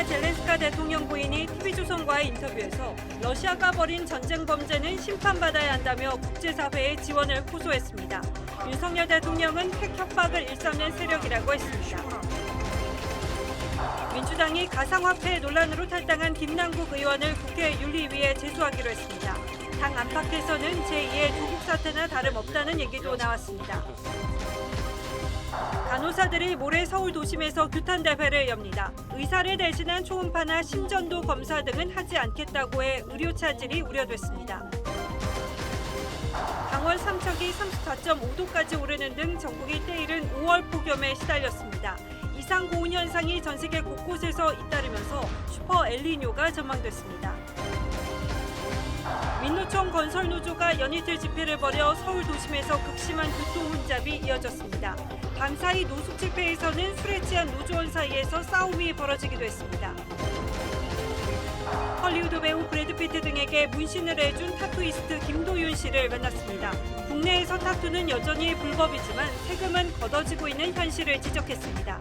우크라이나 젤렌스카 대통령 부인이 TV조선과의 인터뷰에서 러시아가 벌인 전쟁 범죄는 심판받아야 한다며 국제사회의 지원을 호소했습니다. 윤석열 대통령은 핵 협박을 일삼는 세력이라고 했습니다. 민주당이 가상화폐 논란으로 탈당한 김남국 의원을 국회 윤리위에 제소하기로 했습니다. 당 안팎에서는 제2의 조국 사태나 다름없다는 얘기도 나왔습니다. 간호사들이 모레 서울 도심에서 규탄 대회를 엽니다. 의사를 대신한 초음파나 심전도 검사 등은 하지 않겠다고 해 의료 차질이 우려됐습니다. 강원 삼척이 34.5도까지 오르는 등 전국이 때이른 5월 폭염에 시달렸습니다. 이상 고온 현상이 전 세계 곳곳에서 잇따르면서 슈퍼 엘니뇨가 전망됐습니다. 민노총 건설노조가 연이틀 집회를 벌여 서울 도심에서 극심한 교통 혼잡이 이어졌습니다. 밤사이 노숙 집회에서는 술에 취한 노조원 사이에서 싸움이 벌어지기도 했습니다. 헐리우드 배우 브래드 피트 등에게 문신을 해준 타투이스트 김도윤 씨를 만났습니다. 국내에서 타투는 여전히 불법이지만 세금은 걷어지고 있는 현실을 지적했습니다.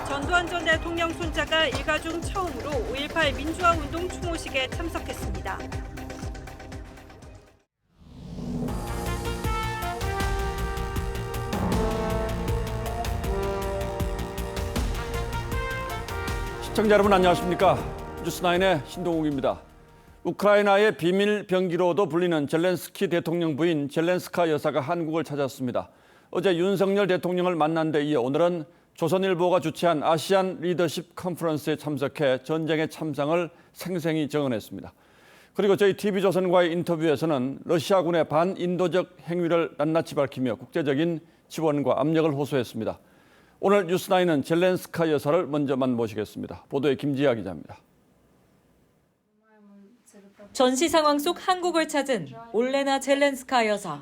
전두환 전 대통령 손자가 일가 중 처음으로 5.18 민주화운동 추모식에 참석했습니다. 시청자 여러분 안녕하십니까? 뉴스9의 신동욱입니다. 우크라이나의 비밀 병기로도 불리는 젤렌스키 대통령 부인 젤렌스카 여사가 한국을 찾았습니다. 어제 윤석열 대통령을 만난 데 이어 오늘은 조선일보가 주최한 아시안 리더십 컨퍼런스에 참석해 전쟁의 참상을 생생히 증언했습니다. 그리고 저희 TV조선과의 인터뷰에서는 러시아군의 반인도적 행위를 낱낱이 밝히며 국제적인 지원과 압력을 호소했습니다. 오늘 뉴스9은 젤렌스카 여사를 먼저 만나보시겠습니다. 보도에 김지아 기자입니다. 전시 상황 속 한국을 찾은 올레나 젤렌스카 여사.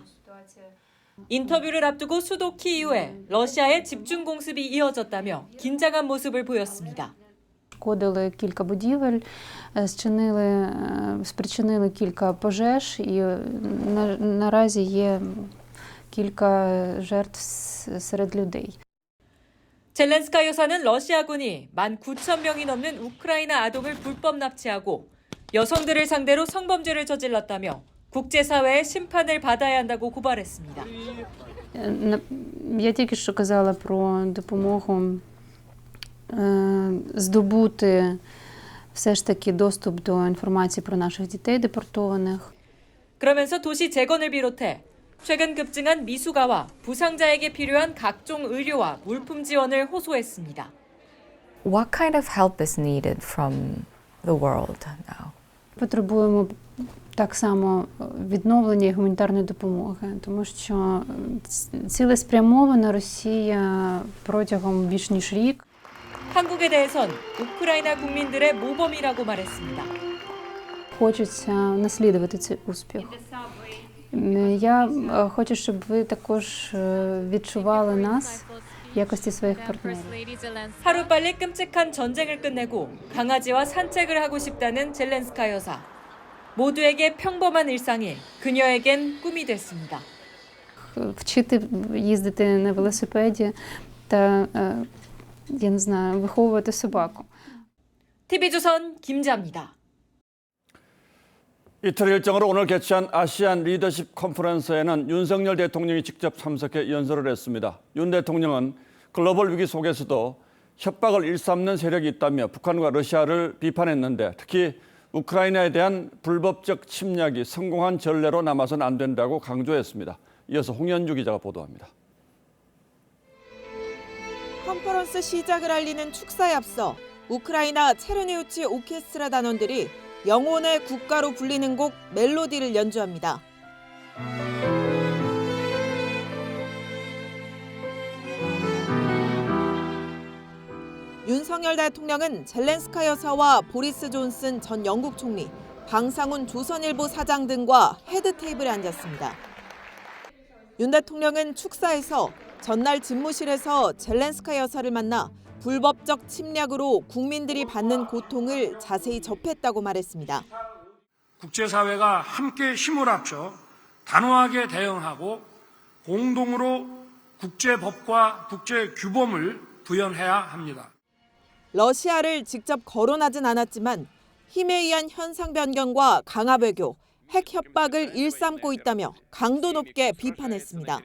인터뷰를 앞두고 수도 키이우에 러시아의 집중 공습이 이어졌다며 긴장한 모습을 보였습니다. Шкодили кілька будівель, спричинили кілька пожеж і наразі є кілька жертв серед людей. 젤렌스카 여사는 러시아군이 19,000명이 넘는 우크라이나 아동을 불법 납치하고 여성들을 상대로 성범죄를 저질렀다며 국제사회의 심판을 받아야 한다고 고발했습니다. Я тільки що казала про допомогу здобути все ж таки доступ до інформації про наших дітей депортованих. 그러면서 도시 재건을 비롯해 최근 급증한 미수가와 부상자에게 필요한 각종 의료와 물품 지원을 호소했습니다. What kind of help is needed from the world now? Потребуємо так само відновлення і гуманітарної допомоги, тому що цілеспрямовано Росія протягом більш ніж рік. 한국에 대해선 우크라이나 국민들의 모범이라고 말했습니다. Хочеться наслідувати цей успіх. Я хочу, щоб ви також відчували нас в якості своїх партнерів. 하루빨리 끔찍한 전쟁을 끝내고 강아지와 산책을 하고 싶다는 젤렌스카 여사. 모두에게 평범한 일상이 그녀에겐 꿈이 됐습니다. Вчити їздити на велосипеді та, я не знаю, виховувати собаку. TV조선 김지아입니다. 이틀 일정으로 오늘 개최한 아시안 리더십 컨퍼런스에는 윤석열 대통령이 직접 참석해 연설을 했습니다. 윤 대통령은 글로벌 위기 속에서도 협박을 일삼는 세력이 있다며 북한과 러시아를 비판했는데 특히 우크라이나에 대한 불법적 침략이 성공한 전례로 남아서는 안 된다고 강조했습니다. 이어서 홍현주 기자가 보도합니다. 컨퍼런스 시작을 알리는 축사에 앞서 우크라이나 체르니우치 오케스트라 단원들이 영혼의 국가로 불리는 곡 멜로디를 연주합니다. 윤석열 대통령은 젤렌스카 여사와 보리스 존슨 전 영국 총리, 방상훈 조선일보 사장 등과 헤드 테이블에 앉았습니다. 윤 대통령은 축사에서 전날 집무실에서 젤렌스카 여사를 만나 불법적 침략으로 국민들이 받는 고통을 자세히 접했다고 말했습니다. 국제사회가 함께 힘을 합쳐 단호하게 대응하고 공동으로 국제법과 국제규범을 구현해야 합니다. 러시아를 직접 거론하진 않았지만 힘에 의한 현상 변경과 강압 외교, 핵 협박을 일삼고 있다며 강도 높게 비판했습니다.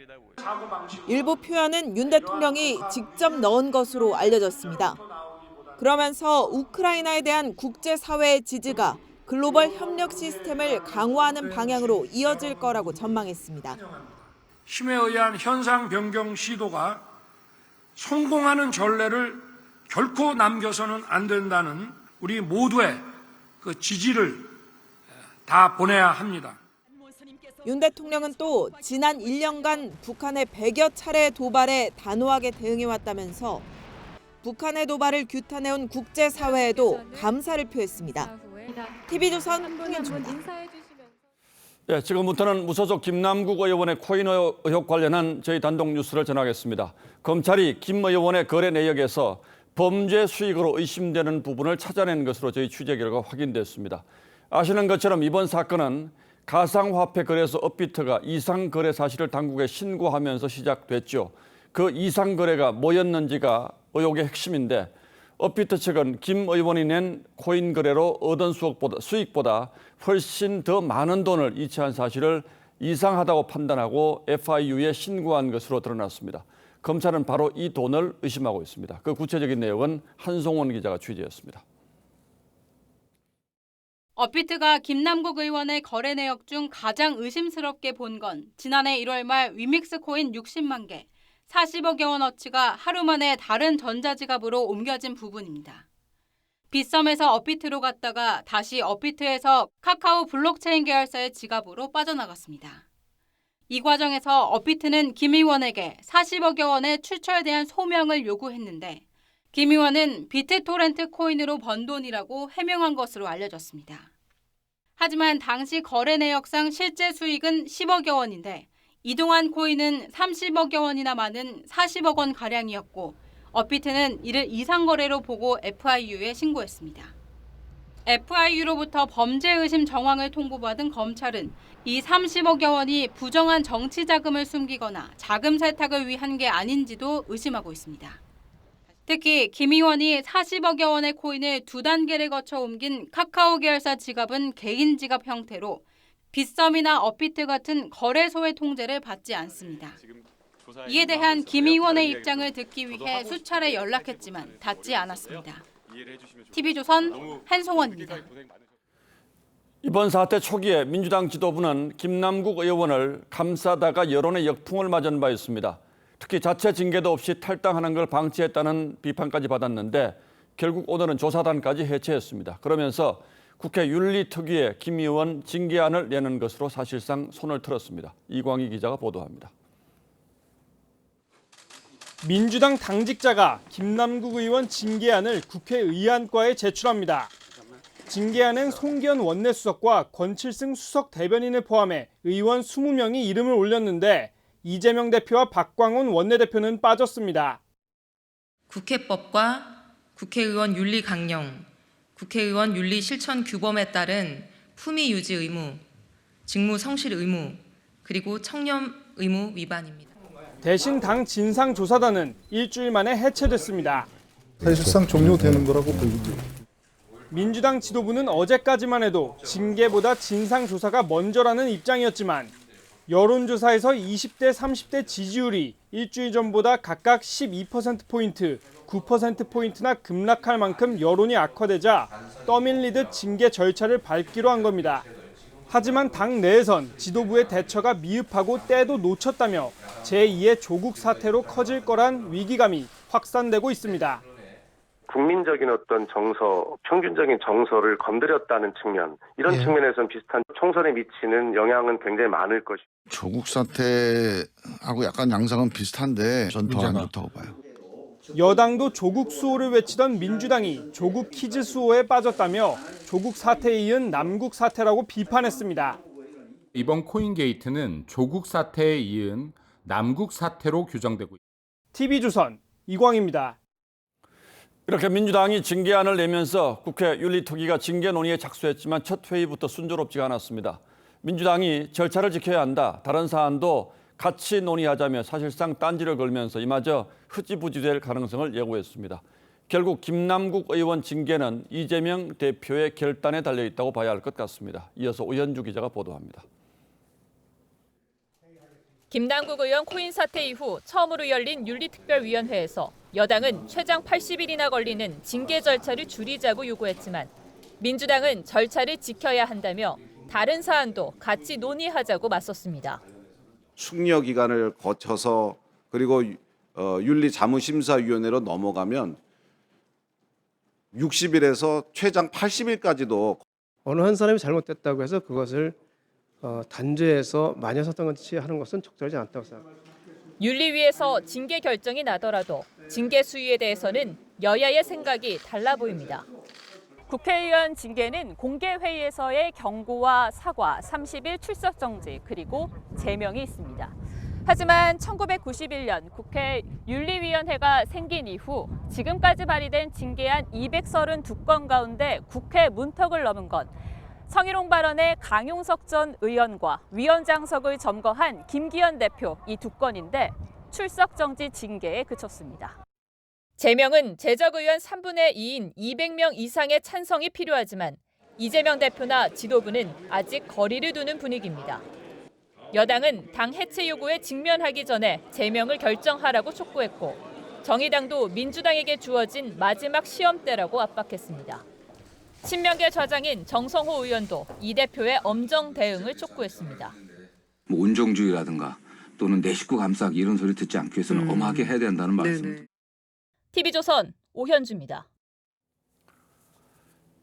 일부 표현은 윤 대통령이 직접 넣은 것으로 알려졌습니다. 그러면서 우크라이나에 대한 국제사회의 지지가 글로벌 협력 시스템을 강화하는 방향으로 이어질 거라고 전망했습니다. 힘에 의한 현상 변경 시도가 성공하는 전례를 결코 남겨서는 안 된다는 우리 모두의 그 지지를 다 보내야 합니다. 윤 대통령은 또 지난 1년간 북한의 100여 차례 도발에 단호하게 대응해왔다면서 북한의 도발을 규탄해온 국제사회에도 감사를 표했습니다. TV조선 홍현주입니다. 네, 지금부터는 무소속 김남국 의원의 코인 의혹 관련한 저희 단독 뉴스를 전하겠습니다. 검찰이 김 의원의 거래 내역에서 범죄 수익으로 의심되는 부분을 찾아낸 것으로 저희 취재 결과 확인됐습니다. 아시는 것처럼 이번 사건은 가상화폐 거래소 업비트가 이상 거래 사실을 당국에 신고하면서 시작됐죠. 그 이상 거래가 뭐였는지가 의혹의 핵심인데 업비트 측은 김 의원이 낸 코인 거래로 얻은 수익보다 훨씬 더 많은 돈을 이체한 사실을 이상하다고 판단하고 FIU에 신고한 것으로 드러났습니다. 검찰은 바로 이 돈을 의심하고 있습니다. 그 구체적인 내용은 한송원 기자가 취재했습니다. 업비트가 김남국 의원의 거래 내역 중 가장 의심스럽게 본 건 지난해 1월 말 위믹스 코인 60만 개, 40억여 원어치가 하루 만에 다른 전자지갑으로 옮겨진 부분입니다. 빗썸에서 업비트로 갔다가 다시 업비트에서 카카오 블록체인 계열사의 지갑으로 빠져나갔습니다. 이 과정에서 업비트는 김 의원에게 40억여 원의 출처에 대한 소명을 요구했는데 김 의원은 비트토렌트 코인으로 번 돈이라고 해명한 것으로 알려졌습니다. 하지만 당시 거래 내역상 실제 수익은 10억여 원인데 이동한 코인은 30억여 원이나 많은 40억 원 가량이었고 업비트는 이를 이상 거래로 보고 FIU에 신고했습니다. FIU로부터 범죄 의심 정황을 통보받은 검찰은 이 30억여 원이 부정한 정치 자금을 숨기거나 자금 세탁을 위한 게 아닌지도 의심하고 있습니다. 특히 김 의원이 40억여 원의 코인을 2단계를 거쳐 옮긴 카카오 계열사 지갑은 개인 지갑 형태로 빗썸이나 업비트 같은 거래소의 통제를 받지 않습니다. 이에 대한 김 의원의 입장을 듣기 위해 수차례 연락했지만 닿지 않았습니다. TV조선 한송원입니다. 이번 사태 초기에 민주당 지도부는 김남국 의원을 감싸다가 여론의 역풍을 맞은 바 있습니다. 특히 자체 징계도 없이 탈당하는 걸 방치했다는 비판까지 받았는데 결국 오늘은 조사단까지 해체했습니다. 그러면서 국회 윤리특위에 김 의원 징계안을 내는 것으로 사실상 손을 틀었습니다. 이광희 기자가 보도합니다. 민주당 당직자가 김남국 의원 징계안을 국회의안과에 제출합니다. 징계안은 송기현 원내수석과 권칠승 수석 대변인을 포함해 의원 20명이 이름을 올렸는데 이재명 대표와 박광온 원내대표는 빠졌습니다. 국회법과 국회의원 윤리 강령, 국회의원 윤리 실천 규범에 따른 품위 유지 의무, 직무 성실 의무, 그리고 청렴 의무 위반입니다. 대신 당 진상조사단은 일주일 만에 해체됐습니다. 사실상 종료되는 거라고 보이죠. 민주당 지도부는 어제까지만 해도 징계보다 진상조사가 먼저라는 입장이었지만 여론조사에서 20대, 30대 지지율이 일주일 전보다 각각 12%포인트, 9%포인트나 급락할 만큼 여론이 악화되자 떠밀리듯 징계 절차를 밟기로 한 겁니다. 하지만 당 내에선 지도부의 대처가 미흡하고 때도 놓쳤다며 제2의 조국 사태로 커질 거란 위기감이 확산되고 있습니다. 국민적인 어떤 정서, 평균적인 정서를 건드렸다는 측면, 이런 측면에서는 비슷한 총선에 미치는 영향은 굉장히 많을 것입니다. 조국 사태하고 약간 양상은 비슷한데 전 더 안 좋다고 봐요. 여당도 조국 수호를 외치던 민주당이 조국 키즈 수호에 빠졌다며 조국 사태에 이은 남국 사태라고 비판했습니다. 이번 코인 게이트는 조국 사태에 이은 남국 사태로 규정되고 있습니다. TV조선 이광입니다. 이렇게 민주당이 징계안을 내면서 국회 윤리특위가 징계 논의에 착수했지만 첫 회의부터 순조롭지가 않았습니다. 민주당이 절차를 지켜야 한다, 다른 사안도 같이 논의하자며 사실상 딴지를 걸면서 이마저 흐지부지 될 가능성을 예고했습니다. 결국 김남국 의원 징계는 이재명 대표의 결단에 달려 있다고 봐야 할 것 같습니다. 이어서 오현주 기자가 보도합니다. 김남국 의원 코인 사태 이후 처음으로 열린 윤리특별위원회에서 여당은 최장 80일이나 걸리는 징계 절차를 줄이자고 요구했지만 민주당은 절차를 지켜야 한다며 다른 사안도 같이 논의하자고 맞섰습니다. 숙려 기간을 거쳐서 그리고 윤리자무심사위원회로 넘어가면 60일에서 최장 80일까지도 어느 한 사람이 잘못됐다고 해서 그것을 단죄해서 마녀사탕같이 하는 것은 적절하지 않다고 생각합니다. 윤리위에서 징계 결정이 나더라도 징계 수위에 대해서는 여야의 생각이 달라 보입니다. 국회의원 징계는 공개회의에서의 경고와 사과, 30일 출석 정지, 그리고 제명이 있습니다. 하지만 1991년 국회 윤리위원회가 생긴 이후 지금까지 발의된 징계안 232건 가운데 국회 문턱을 넘은 건 성희롱 발언의 강용석 전 의원과 위원장석을 점거한 김기현 대표 이 두 건인데 출석 정지 징계에 그쳤습니다. 제명은 재적 의원 3분의 2인 200명 이상의 찬성이 필요하지만 이재명 대표나 지도부는 아직 거리를 두는 분위기입니다. 여당은 당 해체 요구에 직면하기 전에 제명을 결정하라고 촉구했고 정의당도 민주당에게 주어진 마지막 시험대라고 압박했습니다. 친명계 좌장인 정성호 의원도 이 대표의 엄정 대응을 촉구했습니다. 온정주의라든가 또는 내 식구 감싸기 이런 소리 듣지 않기 위해서는 엄하게 해야 된다는 말씀. TV조선 오현주입니다.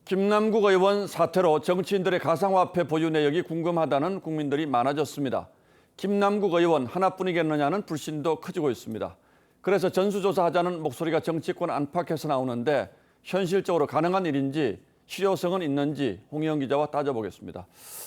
김남국 의원 사태로 정치인들의 가상화폐 보유 내역이 궁금하다는 국민들이 많아졌습니다. 김남국 의원 하나뿐이겠느냐는 불신도 커지고 있습니다. 그래서 전수조사하자는 목소리가 정치권 안팎에서 나오는데 현실적으로 가능한 일인지 실효성은 있는지 홍영 기자와 따져보겠습니다.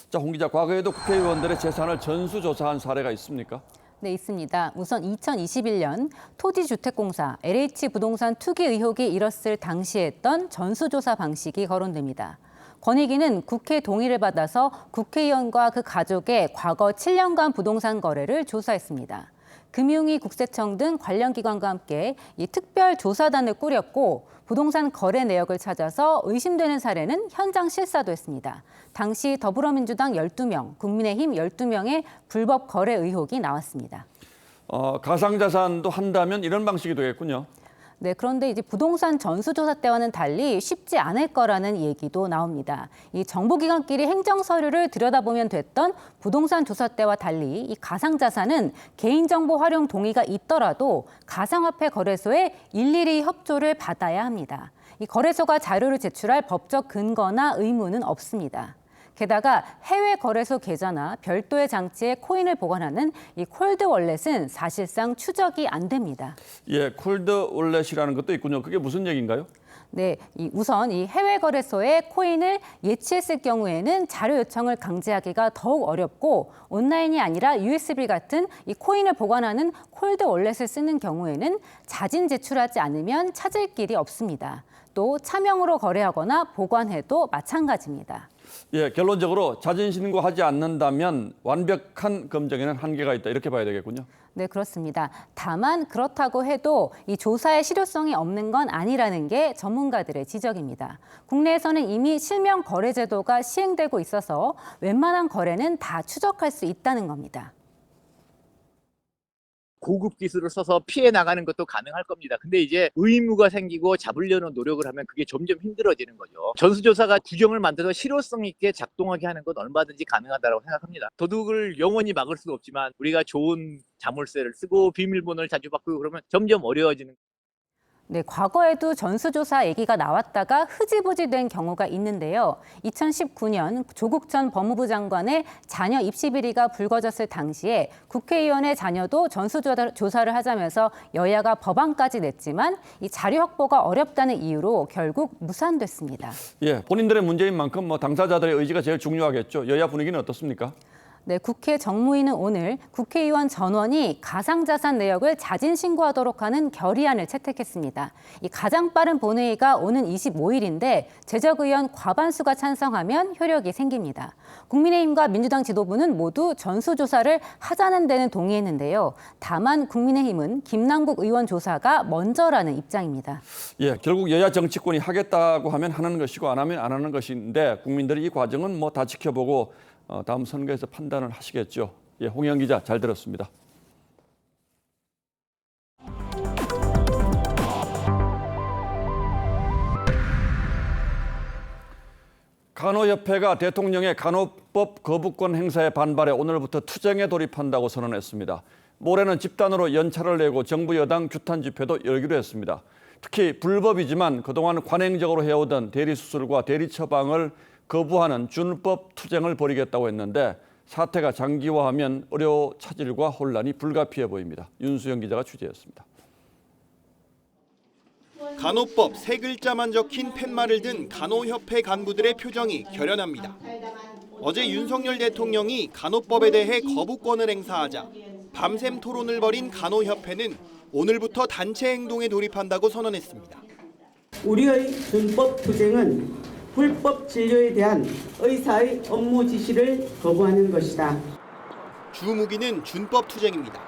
자, 홍 기자, 과거에도 국회의원들의 재산을 전수조사한 사례가 있습니까? 네, 있습니다. 우선 2021년 토지주택공사 LH부동산 투기 의혹이 일었을 당시에 했던 전수조사 방식이 거론됩니다. 권익위는 국회 동의를 받아서 국회의원과 그 가족의 과거 7년간 부동산 거래를 조사했습니다. 금융위, 국세청 등 관련 기관과 함께 이 특별조사단을 꾸렸고 부동산 거래 내역을 찾아서 의심되는 사례는 현장 실사도 했습니다. 당시 더불어민주당 12명, 국민의힘 12명의 불법 거래 의혹이 나왔습니다. 가상자산도 한다면 이런 방식이 되겠군요. 네, 그런데 이제 부동산 전수조사 때와는 달리 쉽지 않을 거라는 얘기도 나옵니다. 이 정보기관끼리 행정서류를 들여다보면 됐던 부동산 조사 때와 달리 이 가상자산은 개인정보 활용 동의가 있더라도 가상화폐 거래소에 일일이 협조를 받아야 합니다. 이 거래소가 자료를 제출할 법적 근거나 의무는 없습니다. 게다가 해외 거래소 계좌나 별도의 장치에 코인을 보관하는 이 콜드 월렛은 사실상 추적이 안 됩니다. 예, 콜드 월렛이라는 것도 있군요. 그게 무슨 얘기인가요? 네, 우선 이 해외 거래소에 코인을 예치했을 경우에는 자료 요청을 강제하기가 더욱 어렵고 온라인이 아니라 USB 같은 이 코인을 보관하는 콜드 월렛을 쓰는 경우에는 자진 제출하지 않으면 찾을 길이 없습니다. 또 차명으로 거래하거나 보관해도 마찬가지입니다. 예, 결론적으로 자진 신고하지 않는다면 완벽한 검증에는 한계가 있다, 이렇게 봐야 되겠군요. 네, 그렇습니다. 다만 그렇다고 해도 이 조사의 실효성이 없는 건 아니라는 게 전문가들의 지적입니다. 국내에서는 이미 실명 거래 제도가 시행되고 있어서 웬만한 거래는 다 추적할 수 있다는 겁니다. 고급 기술을 써서 피해 나가는 것도 가능할 겁니다. 근데 이제 의무가 생기고 잡으려는 노력을 하면 그게 점점 힘들어지는 거죠. 전수조사가 규정을 만들어서 실효성 있게 작동하게 하는 건 얼마든지 가능하다고 생각합니다. 도둑을 영원히 막을 수는 없지만 우리가 좋은 자물쇠를 쓰고 비밀번호를 자주 바꾸고 그러면 점점 어려워지는. 네, 과거에도 전수조사 얘기가 나왔다가 흐지부지 된 경우가 있는데요. 2019년 조국 전 법무부 장관의 자녀 입시 비리가 불거졌을 당시에 국회의원의 자녀도 전수조사를 하자면서 여야가 법안까지 냈지만 이 자료 확보가 어렵다는 이유로 결국 무산됐습니다. 예, 본인들의 문제인 만큼 당사자들의 의지가 제일 중요하겠죠. 여야 분위기는 어떻습니까? 네, 국회 정무위는 오늘 국회의원 전원이 가상자산 내역을 자진 신고하도록 하는 결의안을 채택했습니다. 이 가장 빠른 본회의가 오는 25일인데 제적의원 과반수가 찬성하면 효력이 생깁니다. 국민의힘과 민주당 지도부는 모두 전수조사를 하자는 데는 동의했는데요. 다만 국민의힘은 김남국 의원 조사가 먼저라는 입장입니다. 예, 결국 여야 정치권이 하겠다고 하면 하는 것이고 안 하면 안 하는 것인데 국민들이 이 과정은 뭐 다 지켜보고 다음 선거에서 판단을 하시겠죠. 예, 홍영 기자 잘 들었습니다. 간호협회가 대통령의 간호법 거부권 행사에 반발해 오늘부터 투쟁에 돌입한다고 선언했습니다. 모레는 집단으로 연차를 내고 정부 여당 규탄 집회도 열기로 했습니다. 특히 불법이지만 그동안 관행적으로 해오던 대리수술과 대리처방을 거부하는 준법 투쟁을 벌이겠다고 했는데 사태가 장기화하면 의료 차질과 혼란이 불가피해 보입니다. 윤수영 기자가 취재했습니다. 간호법 세 글자만 적힌 팻말을 든 간호협회 간부들의 표정이 결연합니다. 어제 윤석열 대통령이 간호법에 대해 거부권을 행사하자 밤샘 토론을 벌인 간호협회는 오늘부터 단체 행동에 돌입한다고 선언했습니다. 우리의 준법 투쟁은 불법 진료에 대한 의사의 업무 지시를 거부하는 것이다. 주무기는 준법 투쟁입니다.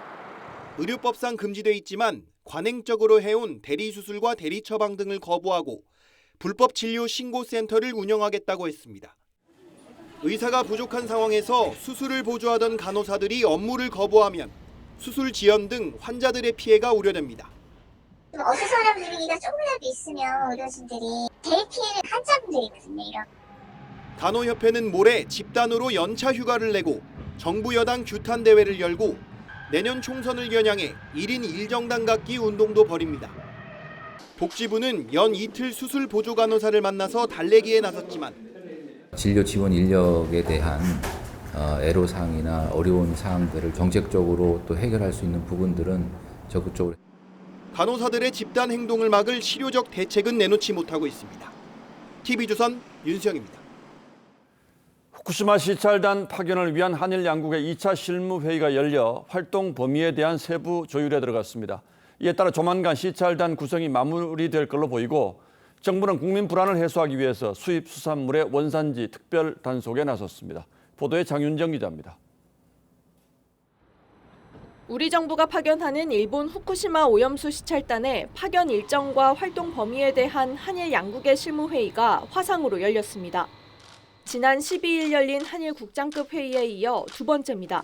의료법상 금지돼 있지만 관행적으로 해온 대리수술과 대리처방 등을 거부하고 불법 진료 신고센터를 운영하겠다고 했습니다. 의사가 부족한 상황에서 수술을 보조하던 간호사들이 업무를 거부하면 수술 지연 등 환자들의 피해가 우려됩니다. 어수선한 분위기가 조금이라도 있으면 의료진들이 제일 피해는 환자분들이 있거든요. 이런. 간호협회는 모레 집단으로 연차 휴가를 내고 정부 여당 규탄 대회를 열고 내년 총선을 겨냥해 1인 1정당 갖기 운동도 벌입니다. 복지부는 연 이틀 수술 보조 간호사를 만나서 달래기에 나섰지만 진료 지원 인력에 대한 애로사항이나 어려운 사항들을 정책적으로 또 해결할 수 있는 부분들은 적극적으로 간호사들의 집단 행동을 막을 실효적 대책은 내놓지 못하고 있습니다. TV조선 윤수영입니다. 후쿠시마 시찰단 파견을 위한 한일 양국의 2차 실무회의가 열려 활동 범위에 대한 세부 조율에 들어갔습니다. 이에 따라 조만간 시찰단 구성이 마무리될 걸로 보이고 정부는 국민 불안을 해소하기 위해서 수입 수산물의 원산지 특별 단속에 나섰습니다. 보도에 장윤정 기자입니다. 우리 정부가 파견하는 일본 후쿠시마 오염수 시찰단의 파견 일정과 활동 범위에 대한 한일 양국의 실무회의가 화상으로 열렸습니다. 지난 12일 열린 한일 국장급 회의에 이어 두 번째입니다.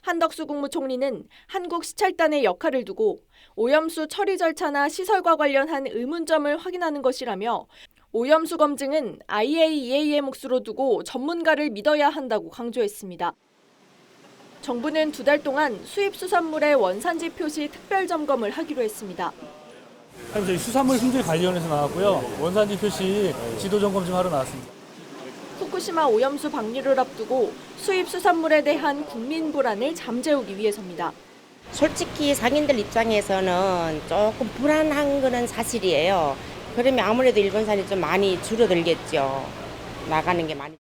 한덕수 국무총리는 한국 시찰단의 역할을 두고 오염수 처리 절차나 시설과 관련한 의문점을 확인하는 것이라며 오염수 검증은 IAEA의 몫으로 두고 전문가를 믿어야 한다고 강조했습니다. 정부는 2달 동안 수입 수산물의 원산지 표시 특별 점검을 하기로 했습니다. 저희 수산물 품질 관리원에서 나왔고요. 원산지 표시 지도 점검 좀 하러 나왔습니다. 후쿠시마 오염수 방류를 앞두고 수입 수산물에 대한 국민 불안을 잠재우기 위해서입니다. 솔직히 상인들 입장에서는 조금 불안한 거는 사실이에요. 그러면 아무래도 일본산이 좀 많이 줄어들겠죠. 나가는 게 많이.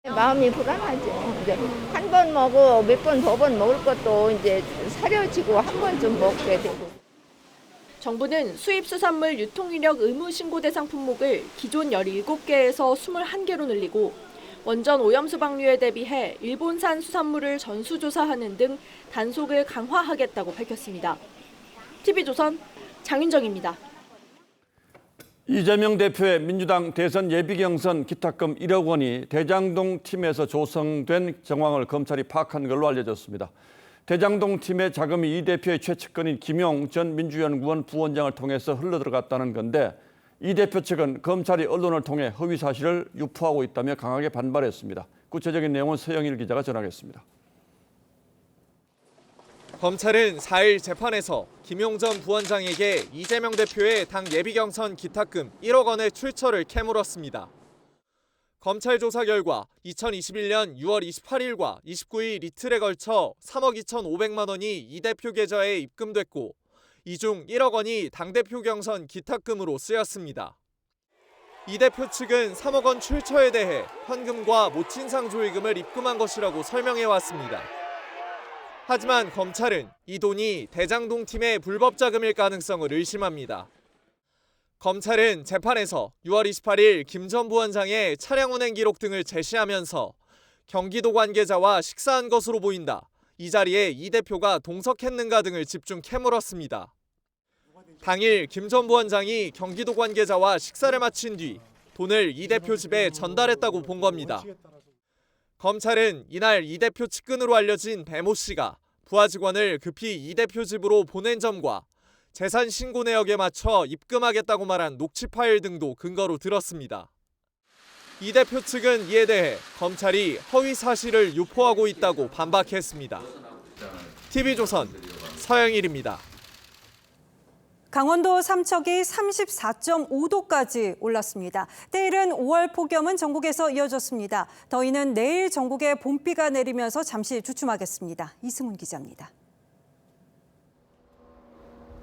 마음이 불안하죠. 이제 한 번 먹어 몇 번 더 번 먹을 것도 이제 사려지고 한 번쯤 먹게 되고. 정부는 수입 수산물 유통 이력 의무 신고 대상 품목을 기존 17개에서 21개로 늘리고 원전 오염수 방류에 대비해 일본산 수산물을 전수조사하는 등 단속을 강화하겠다고 밝혔습니다. TV조선 장윤정입니다. 이재명 대표의 민주당 대선 예비경선 기탁금 1억 원이 대장동 팀에서 조성된 정황을 검찰이 파악한 걸로 알려졌습니다. 대장동 팀의 자금이 이 대표의 최측근인 김용 전 민주연구원 부원장을 통해서 흘러들어갔다는 건데 이 대표 측은 검찰이 언론을 통해 허위 사실을 유포하고 있다며 강하게 반발했습니다. 구체적인 내용은 서영일 기자가 전하겠습니다. 검찰은 4일 재판에서 김용 전 부원장에게 이재명 대표의 당 예비경선 기탁금 1억 원의 출처를 캐물었습니다. 검찰 조사 결과 2021년 6월 28일과 29일 이틀에 걸쳐 3억 2,500만 원이 이 대표 계좌에 입금됐고 이 중 1억 원이 당대표 경선 기탁금으로 쓰였습니다. 이 대표 측은 3억 원 출처에 대해 현금과 모친상 조의금을 입금한 것이라고 설명해왔습니다. 하지만 검찰은 이 돈이 대장동 팀의 불법 자금일 가능성을 의심합니다. 검찰은 재판에서 6월 28일 김 전 부원장의 차량 운행 기록 등을 제시하면서 경기도 관계자와 식사한 것으로 보인다. 이 자리에 이 대표가 동석했는가 등을 집중 캐물었습니다. 당일 김 전 부원장이 경기도 관계자와 식사를 마친 뒤 돈을 이 대표 집에 전달했다고 본 겁니다. 검찰은 이날 이 대표 측근으로 알려진 배모 씨가 부하 직원을 급히 이 대표 집으로 보낸 점과 재산 신고 내역에 맞춰 입금하겠다고 말한 녹취 파일 등도 근거로 들었습니다. 이 대표 측은 이에 대해 검찰이 허위 사실을 유포하고 있다고 반박했습니다. TV조선 서영일입니다. 강원도 삼척이 34.5도까지 올랐습니다. 때이른 5월 폭염은 전국에서 이어졌습니다. 더위는 내일 전국에 봄비가 내리면서 잠시 주춤하겠습니다. 이승훈 기자입니다.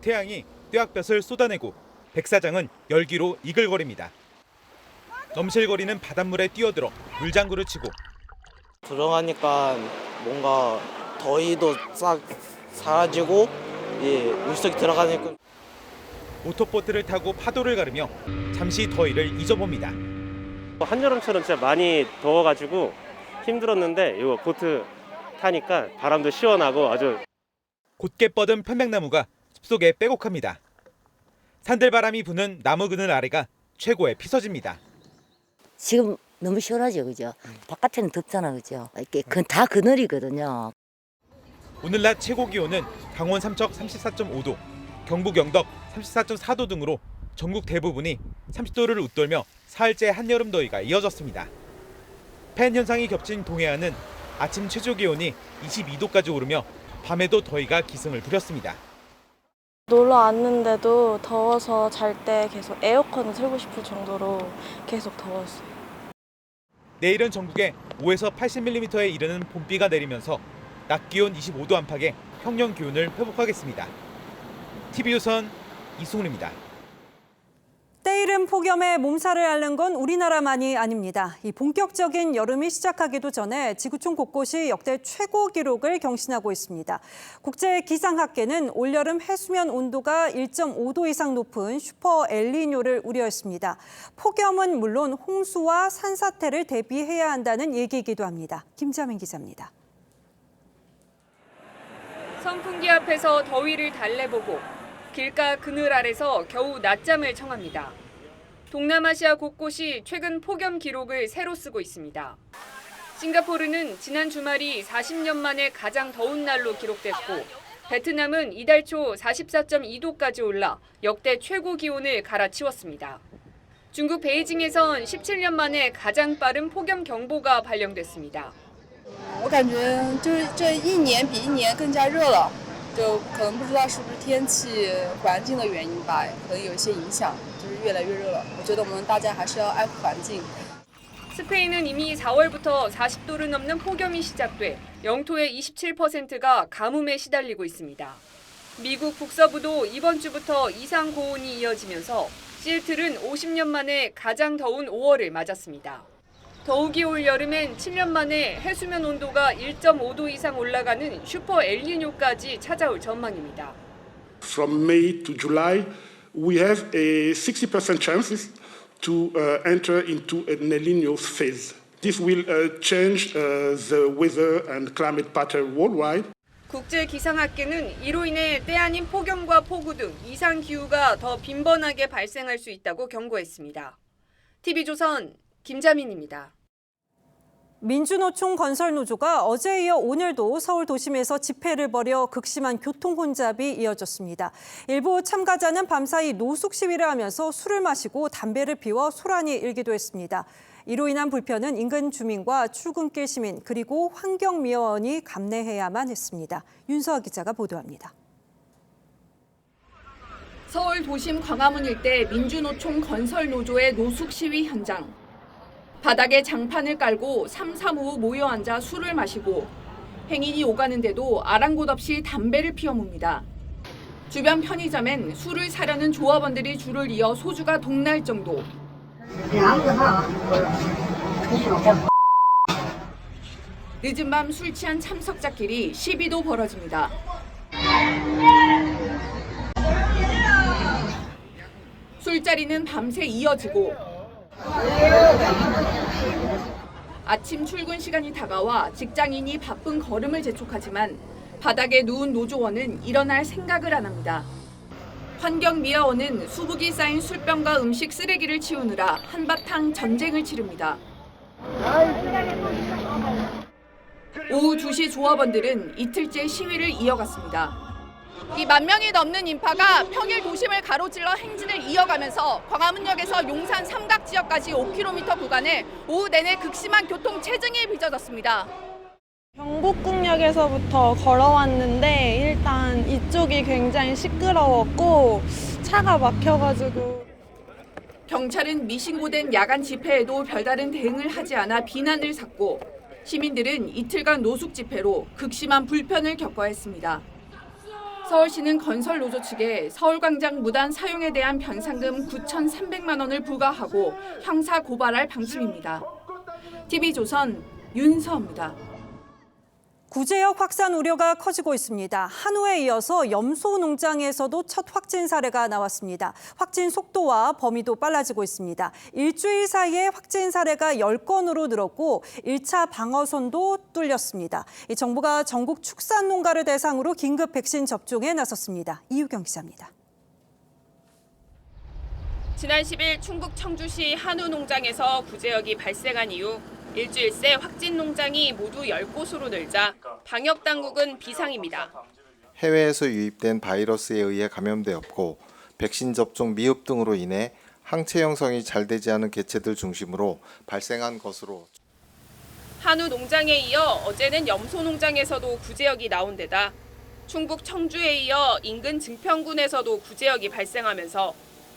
태양이 뙤약볕을 쏟아내고 백사장은 열기로 이글거립니다. 넘실거리는 바닷물에 뛰어들어 물장구를 치고 들어가니까 뭔가 더위도 싹 사라지고 물속에 들어가니까 모터보트를 타고 파도를 가르며 잠시 더위를 잊어봅니다. 한여름처럼 진짜 많이 더워가지고 힘들었는데 이거 보트 타니까 바람도 시원하고 아주 곧게 뻗은 편백나무가 숲속에 빼곡합니다. 산들바람이 부는 나무 그늘 아래가 최고의 피서지입니다. 지금 너무 시원하죠, 그죠? 바깥에는 덥잖아, 그죠? 이게 다 그늘이거든요. 오늘 낮 최고 기온은 강원 삼척 34.5도, 경북 영덕 34.4도 등으로 전국 대부분이 30도를 웃돌며 사흘째 한여름 더위가 이어졌습니다. 팬 현상이 겹친 동해안은 아침 최저 기온이 22도까지 오르며 밤에도 더위가 기승을 부렸습니다. 놀러 왔는데도 더워서 잘 때 계속 에어컨을 틀고 싶을 정도로 계속 더웠어요. 내일은 전국에 5에서 80mm에 이르는 봄비가 내리면서 낮 기온 25도 안팎의 평년 기온을 회복하겠습니다. TV조선 이승훈입니다. 때이른 폭염에 몸살을 앓는 건 우리나라만이 아닙니다. 이 본격적인 여름이 시작하기도 전에 지구촌 곳곳이 역대 최고 기록을 경신하고 있습니다. 국제기상학계는 올여름 해수면 온도가 1.5도 이상 높은 슈퍼 엘니뇨를 우려했습니다. 폭염은 물론 홍수와 산사태를 대비해야 한다는 얘기이기도 합니다. 김자민 기자입니다. 선풍기 앞에서 더위를 달래보고 길가 그늘 아래서 겨우 낮잠을 청합니다. 동남아시아 곳곳이 최근 폭염 기록을 새로 쓰고 있습니다. 싱가포르는 지난 주말이 40년 만에 가장 더운 날로 기록됐고 베트남은 이달 초 44.2도까지 올라 역대 최고 기온을 갈아치웠습니다. 중국 베이징에선 17년 만에 가장 빠른 폭염 경보가 발령됐습니다. 我感觉就是这一年比一年更加热了，就可能不知道是不是天气环境的原因吧，可能有一些影响，就是越来越热了。我觉得我们大家还是要爱护环境。 스페인은 이미 4월부터 40도를 넘는 폭염이 시작돼 영토의 27%가 가뭄에 시달리고 있습니다. 미국 북서부도 이번 주부터 이상 고온이 이어지면서 시애틀은 50년 만에 가장 더운 5월을 맞았습니다. 더욱이 올 여름엔 7년 만에 해수면 온도가 1.5도 이상 올라가는 슈퍼 엘니뇨까지 찾아올 전망입니다. From May to July, we have a 60% chances to enter into an El Niño phase. This will change the weather and climate pattern worldwide. 국제기상학계는 이로 인해 때 아닌 폭염과 폭우 등 이상 기후가 더 빈번하게 발생할 수 있다고 경고했습니다. TV조선 김자민입니다. 민주노총 건설노조가 어제에 이어 오늘도 서울 도심에서 집회를 벌여 극심한 교통 혼잡이 이어졌습니다. 일부 참가자는 밤사이 노숙 시위를 하면서 술을 마시고 담배를 피워 소란이 일기도 했습니다. 이로 인한 불편은 인근 주민과 출근길 시민 그리고 환경미화원이 감내해야만 했습니다. 윤서아 기자가 보도합니다. 서울 도심 광화문 일대 민주노총 건설노조의 노숙 시위 현장. 바닥에 장판을 깔고 3, 3호 모여 앉아 술을 마시고 행인이 오가는데도 아랑곳 없이 담배를 피워뭅니다. 주변 편의점엔 술을 사려는 조합원들이 줄을 이어 소주가 동날 정도. 늦은 밤 술 취한 참석자끼리 시비도 벌어집니다. 술자리는 밤새 이어지고 아침 출근 시간이 다가와 직장인이 바쁜 걸음을 재촉하지만 바닥에 누운 노조원은 일어날 생각을 안 합니다. 환경미화원은 수북이 쌓인 술병과 음식 쓰레기를 치우느라 한바탕 전쟁을 치릅니다. 오후 2시 조합원들은 이틀째 시위를 이어갔습니다. 이 10,000명이 넘는 인파가 평일 도심을 가로질러 행진을 이어가면서 광화문역에서 용산 삼각 지역까지 5km 구간을 오후 내내 극심한 교통 체증이 빚어졌습니다. 경복궁역에서부터 걸어왔는데 일단 이쪽이 굉장히 시끄러웠고 차가 막혀가지고 경찰은 미신고된 야간 집회에도 별다른 대응을 하지 않아 비난을 샀고 시민들은 이틀간 노숙 집회로 극심한 불편을 겪어야 했습니다. 서울시는 건설노조 측에 서울광장 무단 사용에 대한 변상금 9,300만 원을 부과하고 형사 고발할 방침입니다. TV조선 윤서입니다. 구제역 확산 우려가 커지고 있습니다. 한우에 이어서 염소 농장에서도 첫 확진 사례가 나왔습니다. 확진 속도와 범위도 빨라지고 있습니다. 일주일 사이에 확진 사례가 10건으로 늘었고 1차 방어선도 뚫렸습니다. 정부가 전국 축산 농가를 대상으로 긴급 백신 접종에 나섰습니다. 이유경 기자입니다. 지난 10일 충북 청주시 한우 농장에서 구제역이 발생한 이후 일주일 새 확진 농장이 모두 10곳으로 늘자 방역 당국은 비상입니다. 해외에서 유입된 바이러스에 의해 감염되었고 백신 접종 미흡 등으로 인해 항체 형성이 잘 되지 않은 개체들 중심으로 발생한 것으로. 한우 농장에 이어 어제는 염소 농장에서도 구제역이 나온 데다 충북 청주에 이어 인근 증평군에서도 구제역이 발생하면서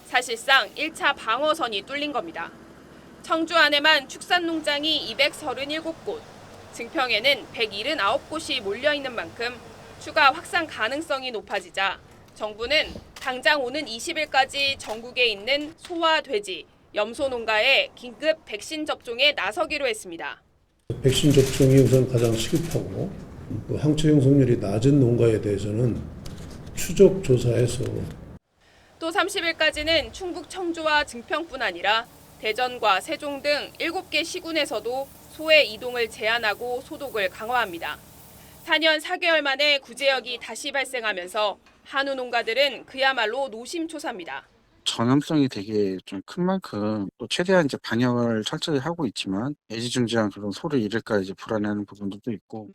사실상 1차 방어선이 뚫린 겁니다. 청주 안에만 축산농장이 237곳, 증평에는 179곳이 몰려있는 만큼 추가 확산 가능성이 높아지자 정부는 당장 오는 20일까지 전국에 있는 소와 돼지, 염소 농가에 긴급 백신 접종에 나서기로 했습니다. 백신 접종이 우선 가장 시급하고 항체 형성률이 낮은 농가에 대해서는 추적 조사해서 또 30일까지는 충북 청주와 증평뿐 아니라 대전과 세종 등 7개 시군에서도 소의 이동을 제한하고 소독을 강화합니다. 4년 4개월 만에 구제역이 다시 발생하면서 한우 농가들은 그야말로 노심초사입니다. 전염성이 되게 좀 큰 만큼 또 최대한 이제 방역을 철저히 하고 있지만 애지중지한 그런 소를 잃을까 이제 불안해하는 부분들도 있고.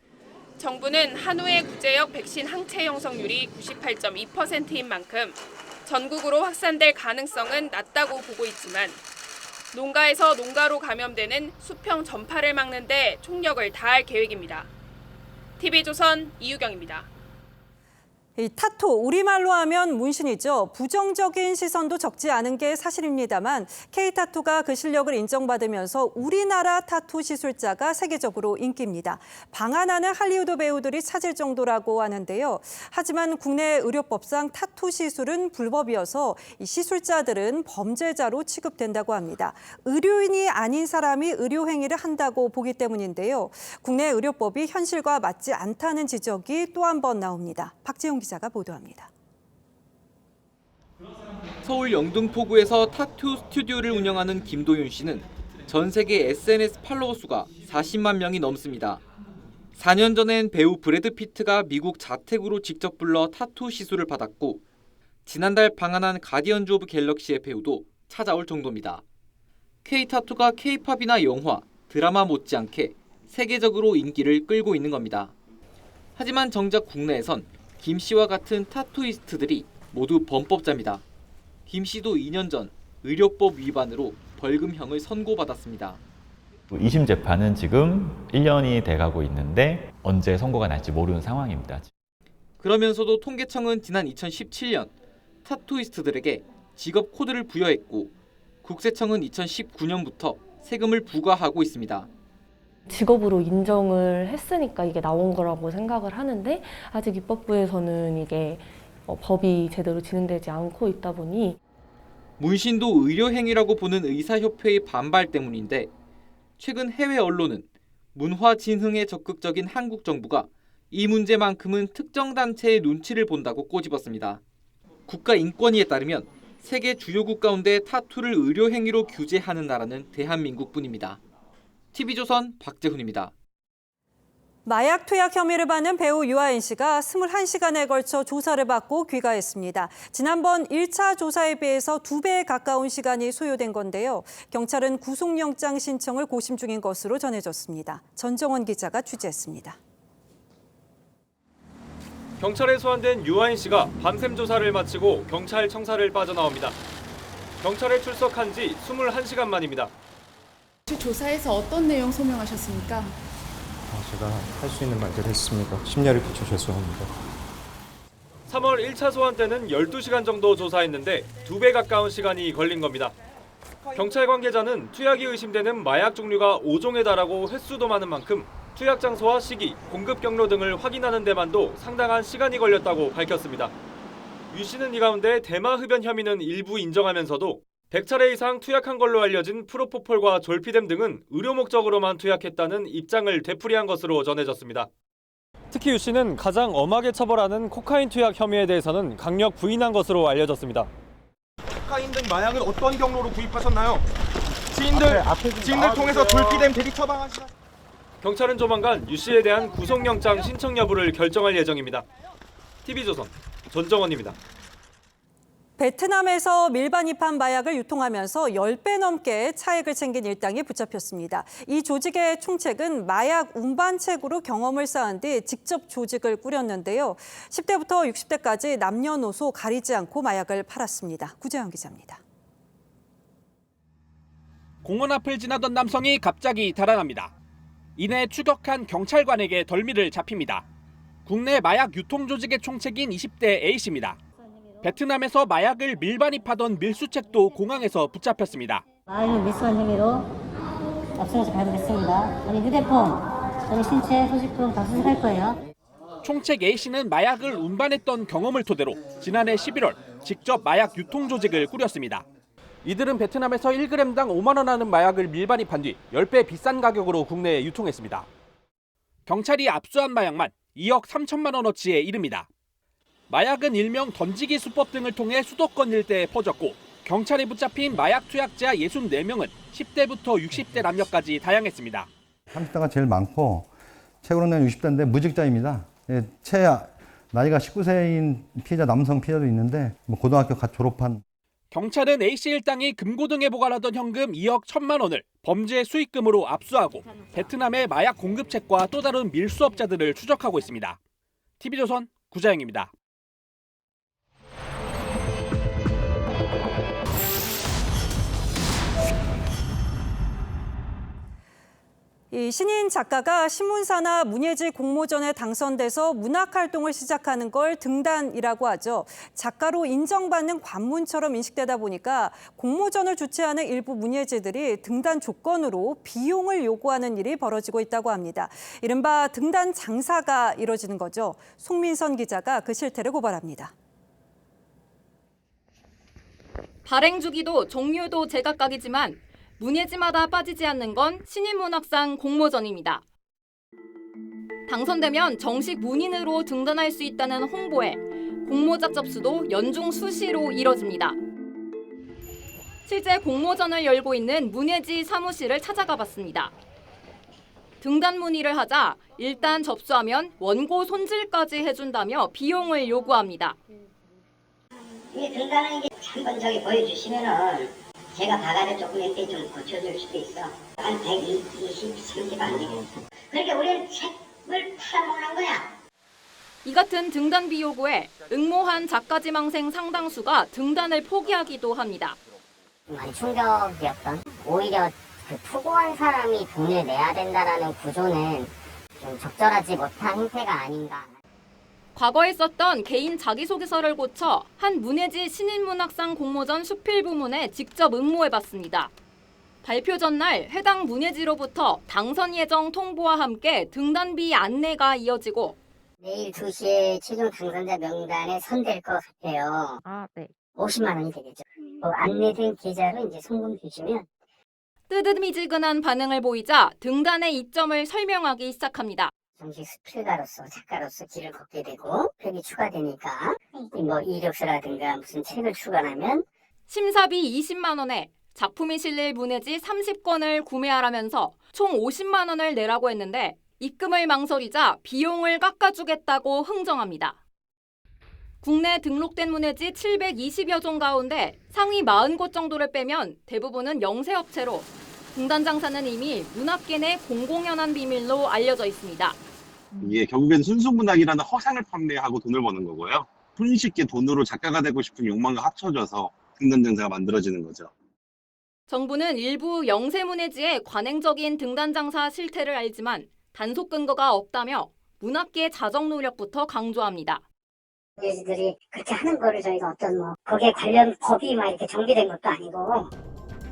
정부는 한우의 구제역 백신 항체 형성률이 98.2%인 만큼 전국으로 확산될 가능성은 낮다고 보고 있지만 농가에서 농가로 감염되는 수평 전파를 막는 데 총력을 다할 계획입니다. TV조선 이유경입니다. 이 타투, 우리말로 하면 문신이죠. 부정적인 시선도 적지 않은 게 사실입니다만 K타투가 그 실력을 인정받으면서 우리나라 타투 시술자가 세계적으로 인기입니다. 방한하는 할리우드 배우들이 찾을 정도라고 하는데요. 하지만 국내 의료법상 타투 시술은 불법이어서 이 시술자들은 범죄자로 취급된다고 합니다. 의료인이 아닌 사람이 의료 행위를 한다고 보기 때문인데요. 국내 의료법이 현실과 맞지 않다는 지적이 또 한 번 나옵니다. 박지용 기자가 보도합니다. 서울 영등포구에서 타투 스튜디오를 운영하는 김도윤 씨는 전 세계 SNS 팔로워 수가 40만 명이 넘습니다. 4년 전엔 배우 브래드 피트가 미국 자택으로 직접 불러 타투 시술을 받았고 지난달 방한한 가디언즈 오브 갤럭시의 배우도 찾아올 정도입니다. K타투가 K팝이나 영화, 드라마 못지않게 세계적으로 인기를 끌고 있는 겁니다. 하지만 정작 국내에선 김 씨와 같은 타투이스트들이 모두 범법자입니다. 김 씨도 2년 전 의료법 위반으로 벌금형을 선고받았습니다. 2심 재판은 지금 1년이 돼가고 있는데 언제 선고가 날지 모르는 상황입니다. 그러면서도 통계청은 지난 2017년 타투이스트들에게 직업 코드를 부여했고 국세청은 2019년부터 세금을 부과하고 있습니다. 직업으로 인정을 했으니까 이게 나온 거라고 생각을 하는데 아직 입법부에서는 이게 법이 제대로 진행되지 않고 있다 보니 문신도 의료행위라고 보는 의사협회의 반발 때문인데 최근 해외 언론은 문화 진흥에 적극적인 한국 정부가 이 문제만큼은 특정 단체의 눈치를 본다고 꼬집었습니다. 국가인권위에 따르면 세계 주요국 가운데 타투를 의료행위로 규제하는 나라는 대한민국뿐입니다. TV조선 박재훈입니다. 마약 투약 혐의를 받는 배우 유아인 씨가 21시간에 걸쳐 조사를 받고 귀가했습니다. 지난번 1차 조사에 비해서 2배에 가까운 시간이 소요된 건데요. 경찰은 구속영장 신청을 고심 중인 것으로 전해졌습니다. 전정원 기자가 취재했습니다. 경찰에 소환된 유아인 씨가 밤샘 조사를 마치고 경찰 청사를 빠져나옵니다. 경찰에 출석한 지 21시간 만입니다. 조사에서 어떤 내용 소명하셨습니까? 제가 할 수 있는 말들을 했습니다. 심려를 끼쳐 죄송합니다. 3월 1차 소환 때는 12시간 정도 조사했는데 2배 가까운 시간이 걸린 겁니다. 경찰 관계자는 투약이 의심되는 마약 종류가 5종에 달하고 횟수도 많은 만큼 투약 장소와 시기, 공급 경로 등을 확인하는 데만도 상당한 시간이 걸렸다고 밝혔습니다. 유 씨는 이 가운데 대마 흡연 혐의는 일부 인정하면서도 100차례 이상 투약한 걸로 알려진 프로포폴과 졸피뎀 등은 의료 목적으로만 투약했다는 입장을 되풀이한 것으로 전해졌습니다. 특히 유 씨는 가장 엄하게 처벌하는 코카인 투약 혐의에 대해서는 강력 부인한 것으로 알려졌습니다. 코카인 등 마약은 어떤 경로로 구입하셨나요? 지인들 통해서 졸피뎀 대리 처방하시나? 경찰은 조만간 유 씨에 대한 구속영장 신청 여부를 결정할 예정입니다. TV조선 전정원입니다. 베트남에서 밀반입한 마약을 유통하면서 10배 넘게 차액을 챙긴 일당이 붙잡혔습니다. 이 조직의 총책은 마약 운반책으로 경험을 쌓은 뒤 직접 조직을 꾸렸는데요. 10대부터 60대까지 남녀노소 가리지 않고 마약을 팔았습니다. 구재영 기자입니다. 공원 앞을 지나던 남성이 갑자기 달아납니다. 이내 추격한 경찰관에게 덜미를 잡힙니다. 국내 마약 유통 조직의 총책인 20대 A씨입니다. 베트남에서 마약을 밀반입하던 밀수책도 공항에서 붙잡혔습니다. 마약을 밀수한 혐의로 압수해서 발부됐습니다. 저희 휴대폰, 저희 신체, 소지품 다 수색할 거예요. 총책 A씨는 마약을 운반했던 경험을 토대로 지난해 11월 직접 마약 유통 조직을 꾸렸습니다. 이들은 베트남에서 1g당 5만 원 하는 마약을 밀반입한 뒤 10배 비싼 가격으로 국내에 유통했습니다. 경찰이 압수한 마약만 2억 3천만 원어치에 이릅니다. 마약은 일명 던지기 수법 등을 통해 수도권 일대에 퍼졌고 경찰이 붙잡힌 마약 투약자 64명은 10대부터 60대 남녀까지 다양했습니다. 30대가 제일 많고 최고로는 60대인데 무직자입니다. 최하 나이가 19세인 피해자 남성 피해자도 있는데 고등학교 갓 졸업한. 경찰은 A씨 일당이 금고등에 보관하던 현금 2억 1천만 원을 범죄 수익금으로 압수하고 베트남의 마약 공급책과 또 다른 밀수업자들을 추적하고 있습니다. TV조선 구자영입니다. 이 신인 작가가 신문사나 문예지 공모전에 당선돼서 문학활동을 시작하는 걸 등단이라고 하죠. 작가로 인정받는 관문처럼 인식되다 보니까 공모전을 주최하는 일부 문예지들이 등단 조건으로 비용을 요구하는 일이 벌어지고 있다고 합니다. 이른바 등단 장사가 이뤄지는 거죠. 송민선 기자가 그 실태를 고발합니다. 발행 주기도 종류도 제각각이지만 문예지마다 빠지지 않는 건 신인문학상 공모전입니다. 당선되면 정식 문인으로 등단할 수 있다는 홍보에 공모작 접수도 연중 수시로 이뤄집니다. 실제 공모전을 열고 있는 문예지 사무실을 찾아가 봤습니다. 등단 문의를 하자 일단 접수하면 원고 손질까지 해준다며 비용을 요구합니다. 이 등단하는 게 한번 저기 보여주시면은 제가 바가지 조금 이렇게 좀 고쳐줄 수도 있어. 한 120, 30 안 되겠어. 그러니까 우리는 책을 팔아먹는 거야. 이 같은 등단비 요구에 응모한 작가지망생 상당수가 등단을 포기하기도 합니다. 많이 충격이었던. 오히려 그 투고한 사람이 돈을 내야 된다라는 구조는 좀 적절하지 못한 행태가 아닌가. 과거에 썼던 개인 자기소개서를 고쳐 한 문예지 신인문학상 공모전 수필 부문에 직접 응모해봤습니다. 발표 전날 해당 문예지로부터 당선 예정 통보와 함께 등단비 안내가 이어지고 내일 2시에 최종 당선자 명단에 선될 것 같아요. 네. 50만 원이 되겠죠. 안내된 계좌로 이제 송금 주시면 뜨뜻미지근한 반응을 보이자 등단의 이점을 설명하기 시작합니다. 정식 수필가로서 작가로서 길을 걷게 되고 팩이 추가되니까 뭐 이력서라든가 무슨 책을 출간하면 심사비 20만 원에 작품이 실릴 문해지 30권을 구매하라면서 총 50만 원을 내라고 했는데 입금을 망설이자 비용을 깎아주겠다고 흥정합니다. 국내 등록된 문해지 720여 종 가운데 상위 40곳 정도를 빼면 대부분은 영세업체로 등단 장사는 이미 문학계 내 공공연한 비밀로 알려져 있습니다. 이게 결국엔 순수문학이라는 허상을 판매하고 돈을 버는 거고요. 손쉽게 돈으로 작가가 되고 싶은 욕망과 합쳐져서 등단 장사가 만들어지는 거죠. 정부는 일부 영세 문해지의 관행적인 등단 장사 실태를 알지만 단속 근거가 없다며 문학계의 자정 노력부터 강조합니다. 예지들이 그렇게 하는 거를 저희가 어떤 뭐 거기에 관련 법이 막 이렇게 정비된 것도 아니고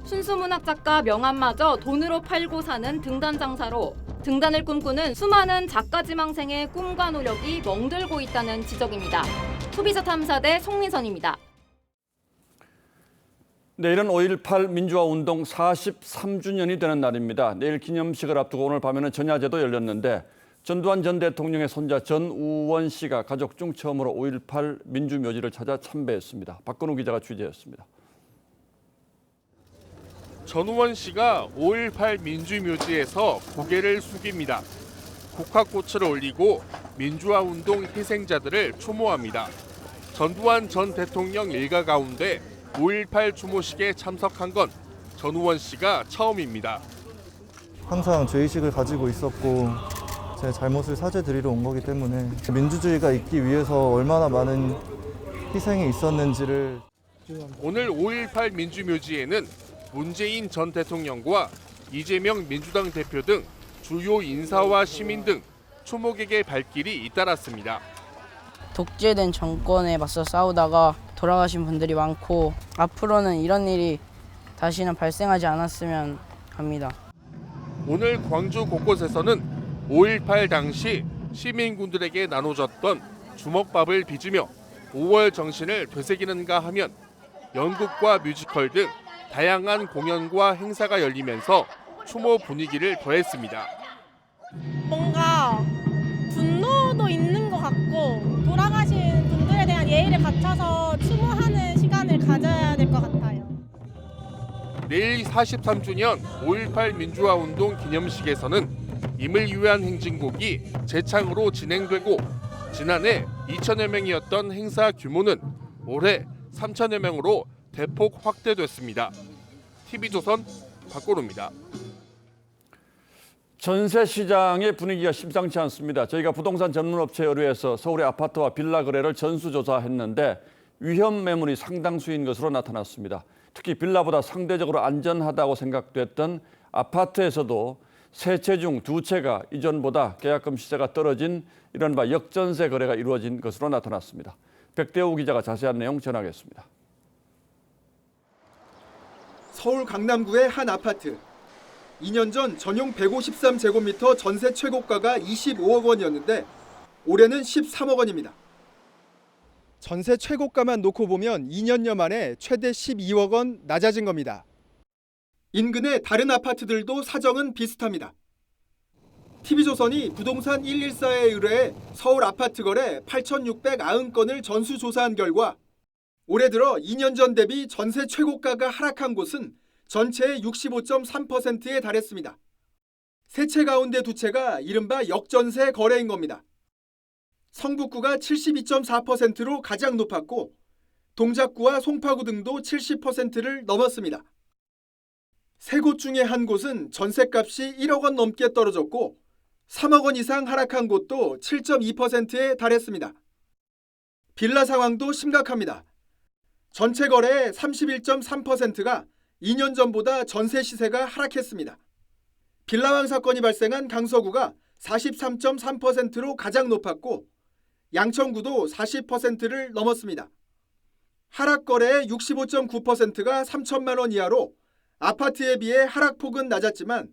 순수문학 작가 명함마저 돈으로 팔고 사는 등단 장사로 등단을 꿈꾸는 수많은 작가 지망생의 꿈과 노력이 멍들고 있다는 지적입니다. 소비자 탐사대 송민선입니다. 내일은 5.18 민주화 운동 43주년이 되는 날입니다. 내일 기념식을 앞두고 오늘 밤에는 전야제도 열렸는데 전두환 전 대통령의 손자 전우원 씨가 가족 중 처음으로 5.18 민주묘지를 찾아 참배했습니다. 박건우 기자가 취재했습니다. 전우원 씨가 5.18 민주묘지에서 고개를 숙입니다. 국화꽃을 올리고 민주화운동 희생자들을 추모합니다. 전두환 전 대통령 일가 가운데 5.18 추모식에 참석한 건 전우원 씨가 처음입니다. 항상 죄의식을 가지고 있었고 제 잘못을 사죄드리러 온 거기 때문에 민주주의가 있기 위해서 얼마나 많은 희생이 있었는지를 오늘 5.18 민주묘지에는 문재인 전 대통령과 이재명 민주당 대표 등 주요 인사와 시민 등 추모객의 발길이 잇따랐습니다. 독재된 정권에 맞서 싸우다가 돌아가신 분들이 많고 앞으로는 이런 일이 다시는 발생하지 않았으면 합니다. 오늘 광주 곳곳에서는 5.18 당시 시민군들에게 나눠졌던 주먹밥을 빚으며 5월 정신을 되새기는가 하면 연극과 뮤지컬 등 다양한 공연과 행사가 열리면서 추모 분위기를 더했습니다. 뭔가 분노도 있는 것 같고 돌아가신 분들에 대한 예의를 갖춰서 추모하는 시간을 가져야 될 것 같아요. 내일 43주년 5.18 민주화운동 기념식에서는 임을 위한 행진곡이 재창으로 진행되고 지난해 2천여 명이었던 행사 규모는 올해 3천여 명으로 대폭 확대됐습니다. TV조선 박고루입니다. 전세 시장의 분위기가 심상치 않습니다. 저희가 부동산 전문업체 의뢰해서 서울의 아파트와 빌라 거래를 전수조사했는데 위험 매물이 상당수인 것으로 나타났습니다. 특히 빌라보다 상대적으로 안전하다고 생각됐던 아파트에서도 3채 중 2채가 이전보다 계약금 시세가 떨어진 이른바 역전세 거래가 이루어진 것으로 나타났습니다. 백대우 기자가 자세한 내용 전하겠습니다. 서울 강남구의 한 아파트. 2년 전 전용 153제곱미터 전세 최고가가 25억 원이었는데 올해는 13억 원입니다. 전세 최고가만 놓고 보면 2년여 만에 최대 12억 원 낮아진 겁니다. 인근의 다른 아파트들도 사정은 비슷합니다. TV조선이 부동산 114에 의뢰해 서울 아파트 거래 8,690건을 전수조사한 결과 올해 들어 2년 전 대비 전세 최고가가 하락한 곳은 전체의 65.3%에 달했습니다. 3채 가운데 2채가 이른바 역전세 거래인 겁니다. 성북구가 72.4%로 가장 높았고 동작구와 송파구 등도 70%를 넘었습니다. 3곳 중에 한 곳은 전셋값이 1억 원 넘게 떨어졌고 3억 원 이상 하락한 곳도 7.2%에 달했습니다. 빌라 상황도 심각합니다. 전체 거래의 31.3%가 2년 전보다 전세 시세가 하락했습니다. 빌라왕 사건이 발생한 강서구가 43.3%로 가장 높았고 양천구도 40%를 넘었습니다. 하락 거래의 65.9%가 3천만 원 이하로 아파트에 비해 하락폭은 낮았지만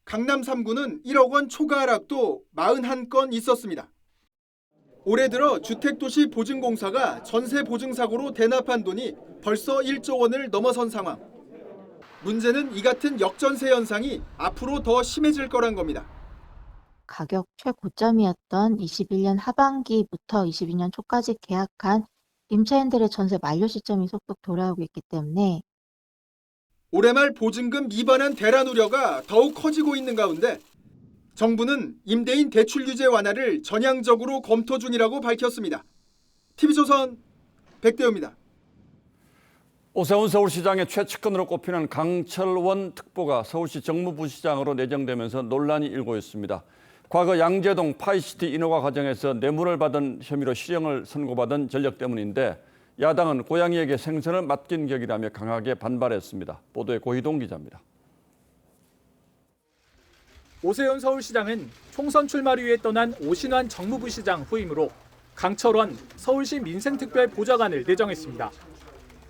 강남 3구는 1억 원 초과 하락도 41건 있었습니다. 올해 들어 주택도시 보증공사가 전세 보증사고로 대납한 돈이 벌써 1조 원을 넘어선 상황. 문제는 이 같은 역전세 현상이 앞으로 더 심해질 거란 겁니다. 가격 최고점이었던 21년 하반기부터 22년 초까지 계약한 임차인들의 전세 만료 시점이 속속 돌아오고 있기 때문에 올해 말 보증금 미반환 대란 우려가 더욱 커지고 있는 가운데 정부는 임대인 대출 규제 완화를 전향적으로 검토 중이라고 밝혔습니다. TV조선 백대호입니다. 오세훈 서울시장의 최측근으로 꼽히는 강철원 특보가 서울시 정무부시장으로 내정되면서 논란이 일고 있습니다. 과거 양재동 파이시티 인허가 과정에서 뇌물을 받은 혐의로 실형을 선고받은 전력 때문인데 야당은 고양이에게 생선을 맡긴 격이라며 강하게 반발했습니다. 보도에 고희동 기자입니다. 오세훈 서울시장은 총선 출마를 위해 떠난 오신환 정무부시장 후임으로 강철원 서울시 민생특별 보좌관을 내정했습니다.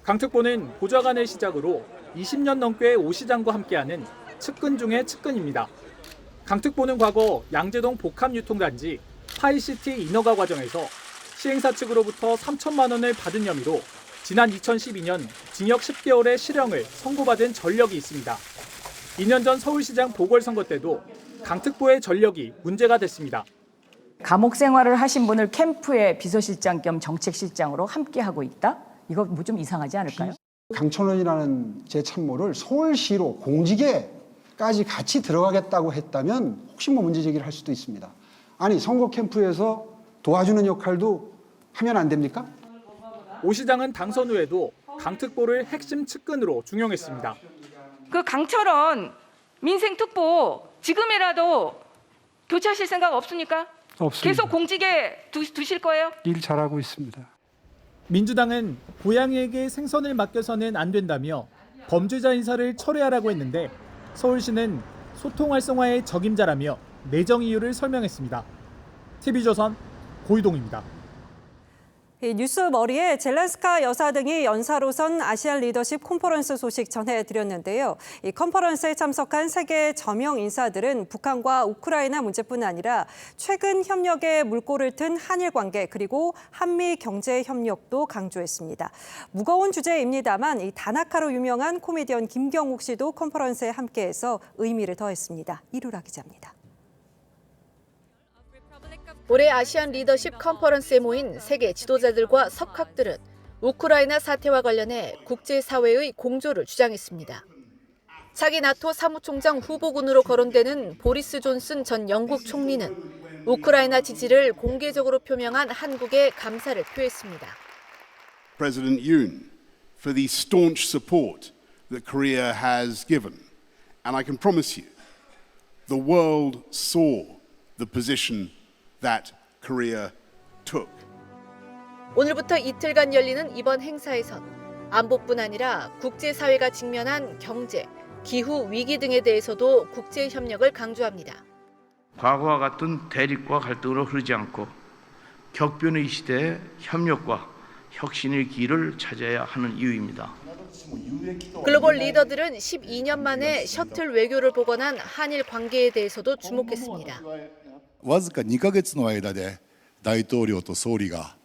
강 특보는 보좌관을 시작으로 20년 넘게 오 시장과 함께하는 측근 중의 측근입니다. 강 특보는 과거 양재동 복합유통단지 파이시티 인허가 과정에서 시행사 측으로부터 3천만 원을 받은 혐의로 지난 2012년 징역 10개월의 실형을 선고받은 전력이 있습니다. 2년 전 서울시장 보궐선거 때도 강 특보의 전력이 문제가 됐습니다. 감옥 생활을 하신 분을 캠프의 비서실장 겸 정책실장으로 함께하고 있다? 이거 뭐 좀 이상하지 않을까요? 강철원이라는 제 참모를 서울시로 공직에까지 같이 들어가겠다고 했다면 혹시 뭐 문제 제기를 할 수도 있습니다. 아니 선거 캠프에서 도와주는 역할도 하면 안 됩니까? 오 시장은 당선 후에도 강 특보를 핵심 측근으로 중용했습니다. 그 강철원 민생특보 지금이라도 교체하실 생각 없습니까? 없습니다. 계속 공직에 두실 거예요? 일 잘하고 있습니다. 민주당은 고양이에게 생선을 맡겨서는 안 된다며 범죄자 인사를 철회하라고 했는데 서울시는 소통 활성화의 적임자라며 내정 이유를 설명했습니다. TV조선 고희동입니다. 이 뉴스 머리에 젤렌스카 여사 등이 연사로선 아시안 리더십 컨퍼런스 소식 전해드렸는데요. 이 컨퍼런스에 참석한 세계 저명 인사들은 북한과 우크라이나 문제뿐 아니라 최근 협력에 물꼬를 튼 한일 관계 그리고 한미 경제 협력도 강조했습니다. 무거운 주제입니다만 이 다나카로 유명한 코미디언 김경욱 씨도 컨퍼런스에 함께해서 의미를 더했습니다. 이루라 기자입니다. 올해 아시안 리더십 컨퍼런스에 모인 세계 지도자들과 석학들은 우크라이나 사태와 관련해 국제사회의 공조를 주장했습니다. 차기 나토 사무총장 후보군으로 거론되는 보리스 존슨 전 영국 총리는 우크라이나 지지를 공개적으로 표명한 한국에 감사를 표했습니다. President Yoon for the staunch support that Korea has given. And I can promise you, the world saw the position that Korea took. 오늘부터 이틀간 열리는 이번 행사에선 안보뿐 아니라 국제사회가 직면한 경제, 기후 위기 등에 대해서도 국제 협력을 강조합니다. 과거와 같은 대립과 갈등으로 흐르지 않고 격변의 시대에 협력과 혁신의 길을 찾아야 하는 이유입니다. 글로벌 리더들은 12년 만에 셔틀 외교를 복원한 한일 관계에 대해서도 주목했습니다. わずか2ヶ月の間で大統領と総理が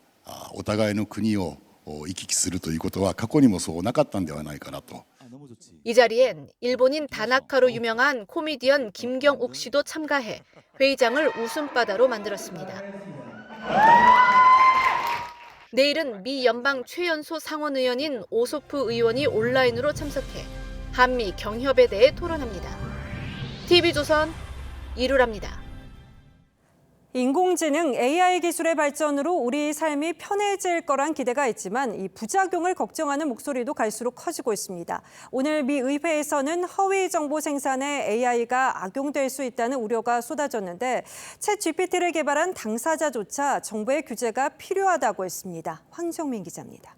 お互いの国を行き来するということは過去にもそうなかったんではないかなと。 이 자리엔 일본인 다나카로 유명한 코미디언 김경욱 씨도 참가해 회의장을 웃음바다로 만들었습니다. 내일은 미 연방 최연소 상원 의원인 오소프 의원이 온라인으로 참석해 한미 경협에 대해 토론합니다. TV조선 이루랍니다. 인공지능 AI 기술의 발전으로 우리 삶이 편해질 거란 기대가 있지만 이 부작용을 걱정하는 목소리도 갈수록 커지고 있습니다. 오늘 미 의회에서는 허위 정보 생산에 AI가 악용될 수 있다는 우려가 쏟아졌는데 챗GPT를 개발한 당사자조차 정부의 규제가 필요하다고 했습니다. 황정민 기자입니다.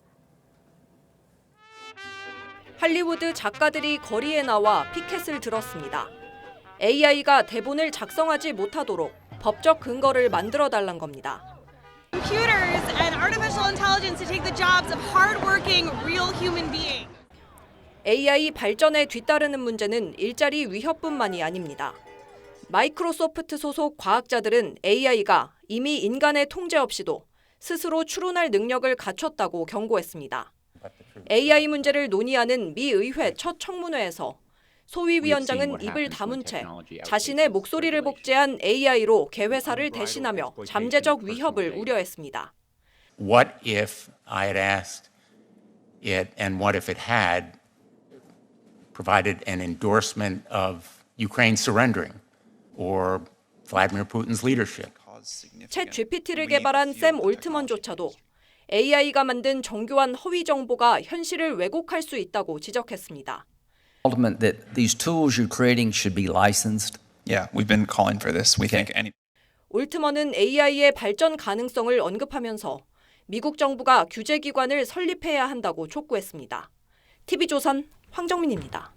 할리우드 작가들이 거리에 나와 피켓을 들었습니다. AI가 대본을 작성하지 못하도록 법적 근거를 만들어달란 겁니다. Computers and artificial intelligence to take the jobs of hardworking real human beings. AI 발전에 뒤따르는 문제는 일자리 위협뿐만이 아닙니다. 마이크로소프트 소속 과학자들은 AI가 이미 인간의 통제 없이도 스스로 추론할 능력을 갖췄다고 경고했습니다. AI 문제를 논의하는 미 의회 첫 청문회에서 소위위원장은 입을 다문 채 자신의 목소리를 복제한 AI로 개회사를 대신하며 잠재적 위협을 우려했습니다. What if I had asked it, and what if it had provided an endorsement of Ukraine surrendering or Vladimir Putin's leadership? 챗 GPT를 개발한 샘 올트먼조차도 AI가 만든 정교한 허위 정보가 현실을 왜곡할 수 있다고 지적했습니다. Ultimate that these tools you're creating should be licensed. Yeah, we've been calling for this. We think any 올트먼은 AI의 발전 가능성을 언급하면서 미국 정부가 규제기관을 설립해야 한다고 촉구했습니다. TV조선 황정민입니다.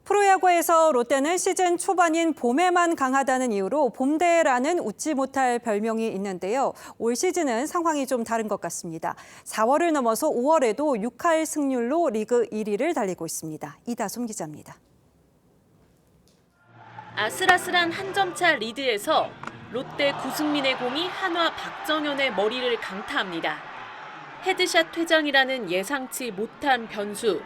프로야구에서 롯데는 시즌 초반인 봄에만 강하다는 이유로 봄대라는 웃지 못할 별명이 있는데요. 올 시즌은 상황이 좀 다른 것 같습니다. 4월을 넘어서 5월에도 6할 승률로 리그 1위를 달리고 있습니다. 이다솜 기자입니다. 아슬아슬한 한 점차 리드에서 롯데 구승민의 공이 한화 박정현의 머리를 강타합니다. 헤드샷 퇴장이라는 예상치 못한 변수.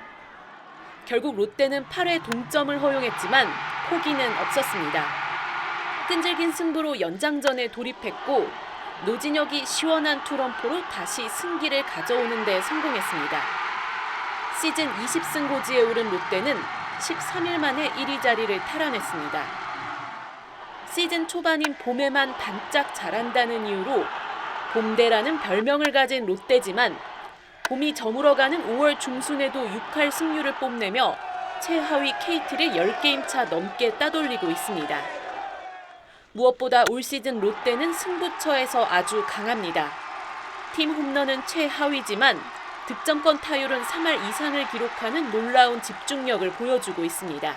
결국 롯데는 8회 동점을 허용했지만 포기는 없었습니다. 끈질긴 승부로 연장전에 돌입했고 노진혁이 시원한 투런포로 다시 승기를 가져오는 데 성공했습니다. 시즌 20승 고지에 오른 롯데는 13일 만에 1위 자리를 탈환했습니다. 시즌 초반인 봄에만 반짝 잘한다는 이유로 봄대라는 별명을 가진 롯데지만 봄이 저물어가는 5월 중순에도 6할 승률을 뽐내며 최하위 KT를 10게임 차 넘게 따돌리고 있습니다. 무엇보다 올 시즌 롯데는 승부처에서 아주 강합니다. 팀 홈런은 최하위지만 득점권 타율은 3할 이상을 기록하는 놀라운 집중력을 보여주고 있습니다.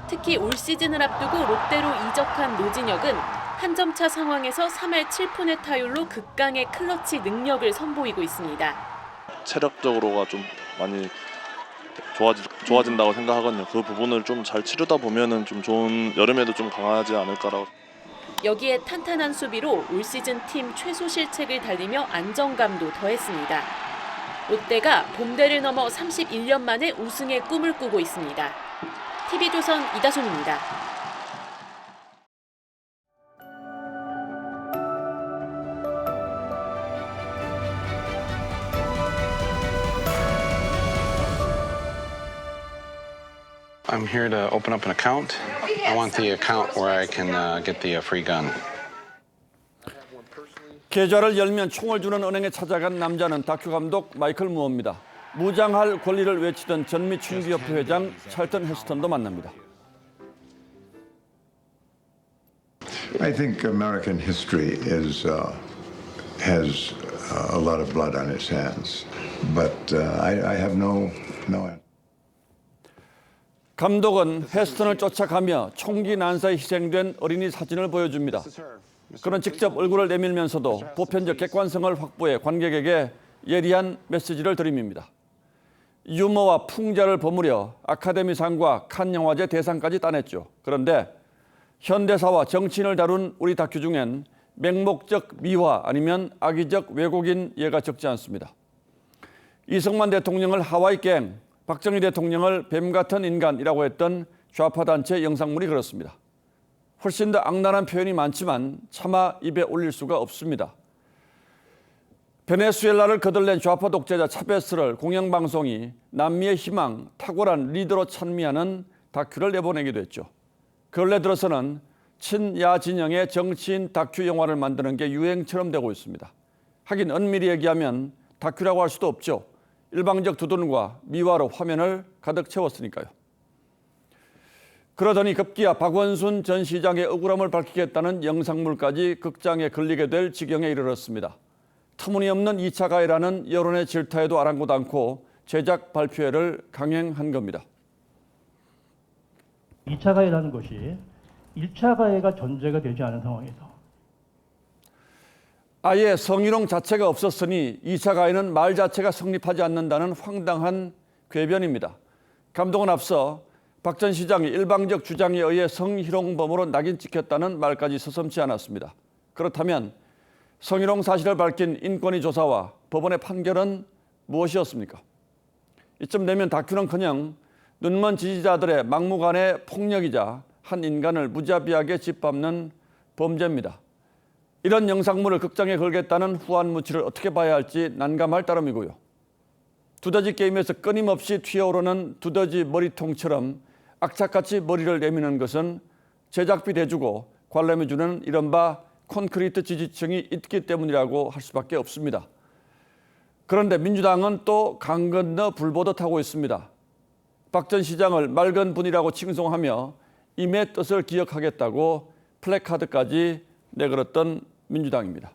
특히 올 시즌을 앞두고 롯데로 이적한 노진혁은 한 점 차 상황에서 3할 7푼의 타율로 극강의 클러치 능력을 선보이고 있습니다. 체력적으로가 좀 많이 좋아진다고 생각하거든요. 그 부분을 좀 잘 치르다 보면은 좀 좋은 여름에도 좀 강하지 않을까라고. 여기에 탄탄한 수비로 올 시즌 팀 최소 실책을 달리며 안정감도 더했습니다. 롯데가 봄대를 넘어 31년 만에 우승의 꿈을 꾸고 있습니다. TV조선 이다솜입니다. I'm here to open up an account. I want the account where I can get the free gun. 계좌를 열면 총을 주는 은행에 찾아간 남자는 다큐 감독 마이클 무어입니다. 무장할 권리를 외치던 전미 총기협회 회장 찰턴 헤스턴도 만납니다. I think American history has a lot of blood on its hands, but I have no. 감독은 헤스턴을 쫓아가며 총기 난사에 희생된 어린이 사진을 보여줍니다. 그는 직접 얼굴을 내밀면서도 보편적 객관성을 확보해 관객에게 예리한 메시지를 들이밉니다. 유머와 풍자를 버무려 아카데미상과 칸 영화제 대상까지 따냈죠. 그런데 현대사와 정치인을 다룬 우리 다큐 중엔 맹목적 미화 아니면 악의적 왜곡인 예가 적지 않습니다. 이승만 대통령을 하와이 갱, 박정희 대통령을 뱀 같은 인간이라고 했던 좌파 단체 영상물이 그렇습니다. 훨씬 더 악랄한 표현이 많지만 차마 입에 올릴 수가 없습니다. 베네수엘라를 거들낸 좌파 독재자 차베스를 공영방송이 남미의 희망, 탁월한 리더로 찬미하는 다큐를 내보내기도 했죠. 근래 들어서는 친야 진영의 정치인 다큐 영화를 만드는 게 유행처럼 되고 있습니다. 하긴 엄밀히 얘기하면 다큐라고 할 수도 없죠. 일방적 두둔과 미화로 화면을 가득 채웠으니까요. 그러더니 급기야 박원순 전 시장의 억울함을 밝히겠다는 영상물까지 극장에 걸리게 될 지경에 이르렀습니다. 터무니없는 2차 가해라는 여론의 질타에도 아랑곳 않고 제작 발표회를 강행한 겁니다. 2차 가해라는 것이 1차 가해가 전제가 되지 않은 상황에서 아예 성희롱 자체가 없었으니 2차 가해는 말 자체가 성립하지 않는다는 황당한 궤변입니다. 감독은 앞서 박 전 시장이 일방적 주장에 의해 성희롱범으로 낙인 찍혔다는 말까지 서슴지 않았습니다. 그렇다면 성희롱 사실을 밝힌 인권위 조사와 법원의 판결은 무엇이었습니까? 이쯤 되면 다큐는커녕 눈먼 지지자들의 막무가내 폭력이자 한 인간을 무자비하게 짓밟는 범죄입니다. 이런 영상물을 극장에 걸겠다는 후안무치를 어떻게 봐야 할지 난감할 따름이고요. 두더지 게임에서 끊임없이 튀어오르는 두더지 머리통처럼 악착같이 머리를 내미는 것은 제작비 대주고 관람해주는 이른바 콘크리트 지지층이 있기 때문이라고 할 수밖에 없습니다. 그런데 민주당은 또 강 건너 불 보듯 하고 있습니다. 박 전 시장을 맑은 분이라고 칭송하며 임의 뜻을 기억하겠다고 플래카드까지 내걸었던 민주당입니다.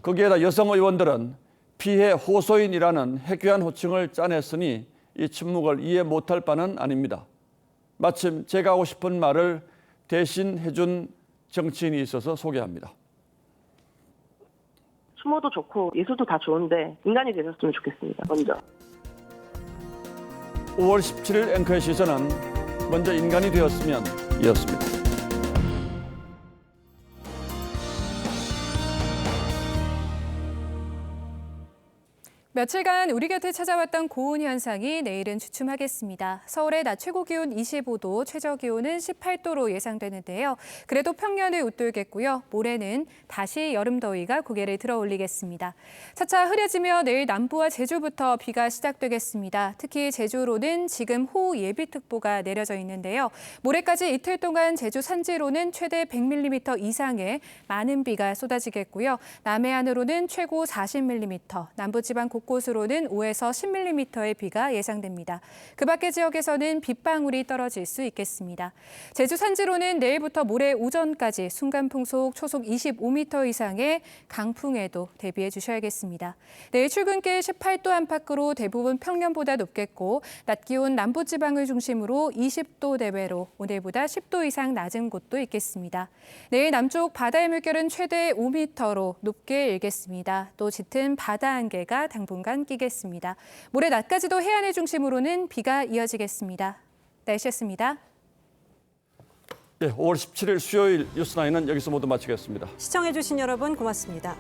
거기에다 여성 의원들은 피해 호소인이라는 해괴한 호칭을 짜냈으니 이 침묵을 이해 못할 바는 아닙니다. 마침 제가 하고 싶은 말을 대신 해준 정치인이 있어서 소개합니다. 추모도 좋고 예술도 다 좋은데 인간이 되셨으면 좋겠습니다. 먼저. 5월 17일 앵커의 시선은 먼저 인간이 되었으면 이었습니다. 며칠간 우리 곁에 찾아왔던 고온 현상이 내일은 주춤하겠습니다. 서울의 낮 최고 기온 25도, 최저 기온은 18도로 예상되는데요. 그래도 평년을 웃돌겠고요. 모레는 다시 여름 더위가 고개를 들어 올리겠습니다. 차차 흐려지며 내일 남부와 제주부터 비가 시작되겠습니다. 특히 제주로는 지금 호우 예비특보가 내려져 있는데요. 모레까지 이틀 동안 제주 산지로는 최대 100mm 이상의 많은 비가 쏟아지겠고요. 남해안으로는 최고 40mm, 남부지방 곳곳으로는 5에서 10mm의 비가 예상됩니다. 그 밖의 지역에서는 빗방울이 떨어질 수 있겠습니다. 제주 산지로는 내일부터 모레 오전까지 순간풍속 초속 25m 이상의 강풍에도 대비해 주셔야겠습니다. 내일 출근길 18도 안팎으로 대부분 평년보다 높겠고 낮 기온 남부지방을 중심으로 20도 내외로 오늘보다 10도 이상 낮은 곳도 있겠습니다. 내일 남쪽 바다의 물결은 최대 5m로 높게 일겠습니다. 또 짙은 바다 안개가 당분간 끼겠습니다. 모레 낮까지도 해안을 중심으로는 비가 이어지겠습니다. 날씨였습니다. 5월 17일 수요일 뉴스9는 여기서 모두 마치겠습니다. 시청해주신 여러분 고맙습니다.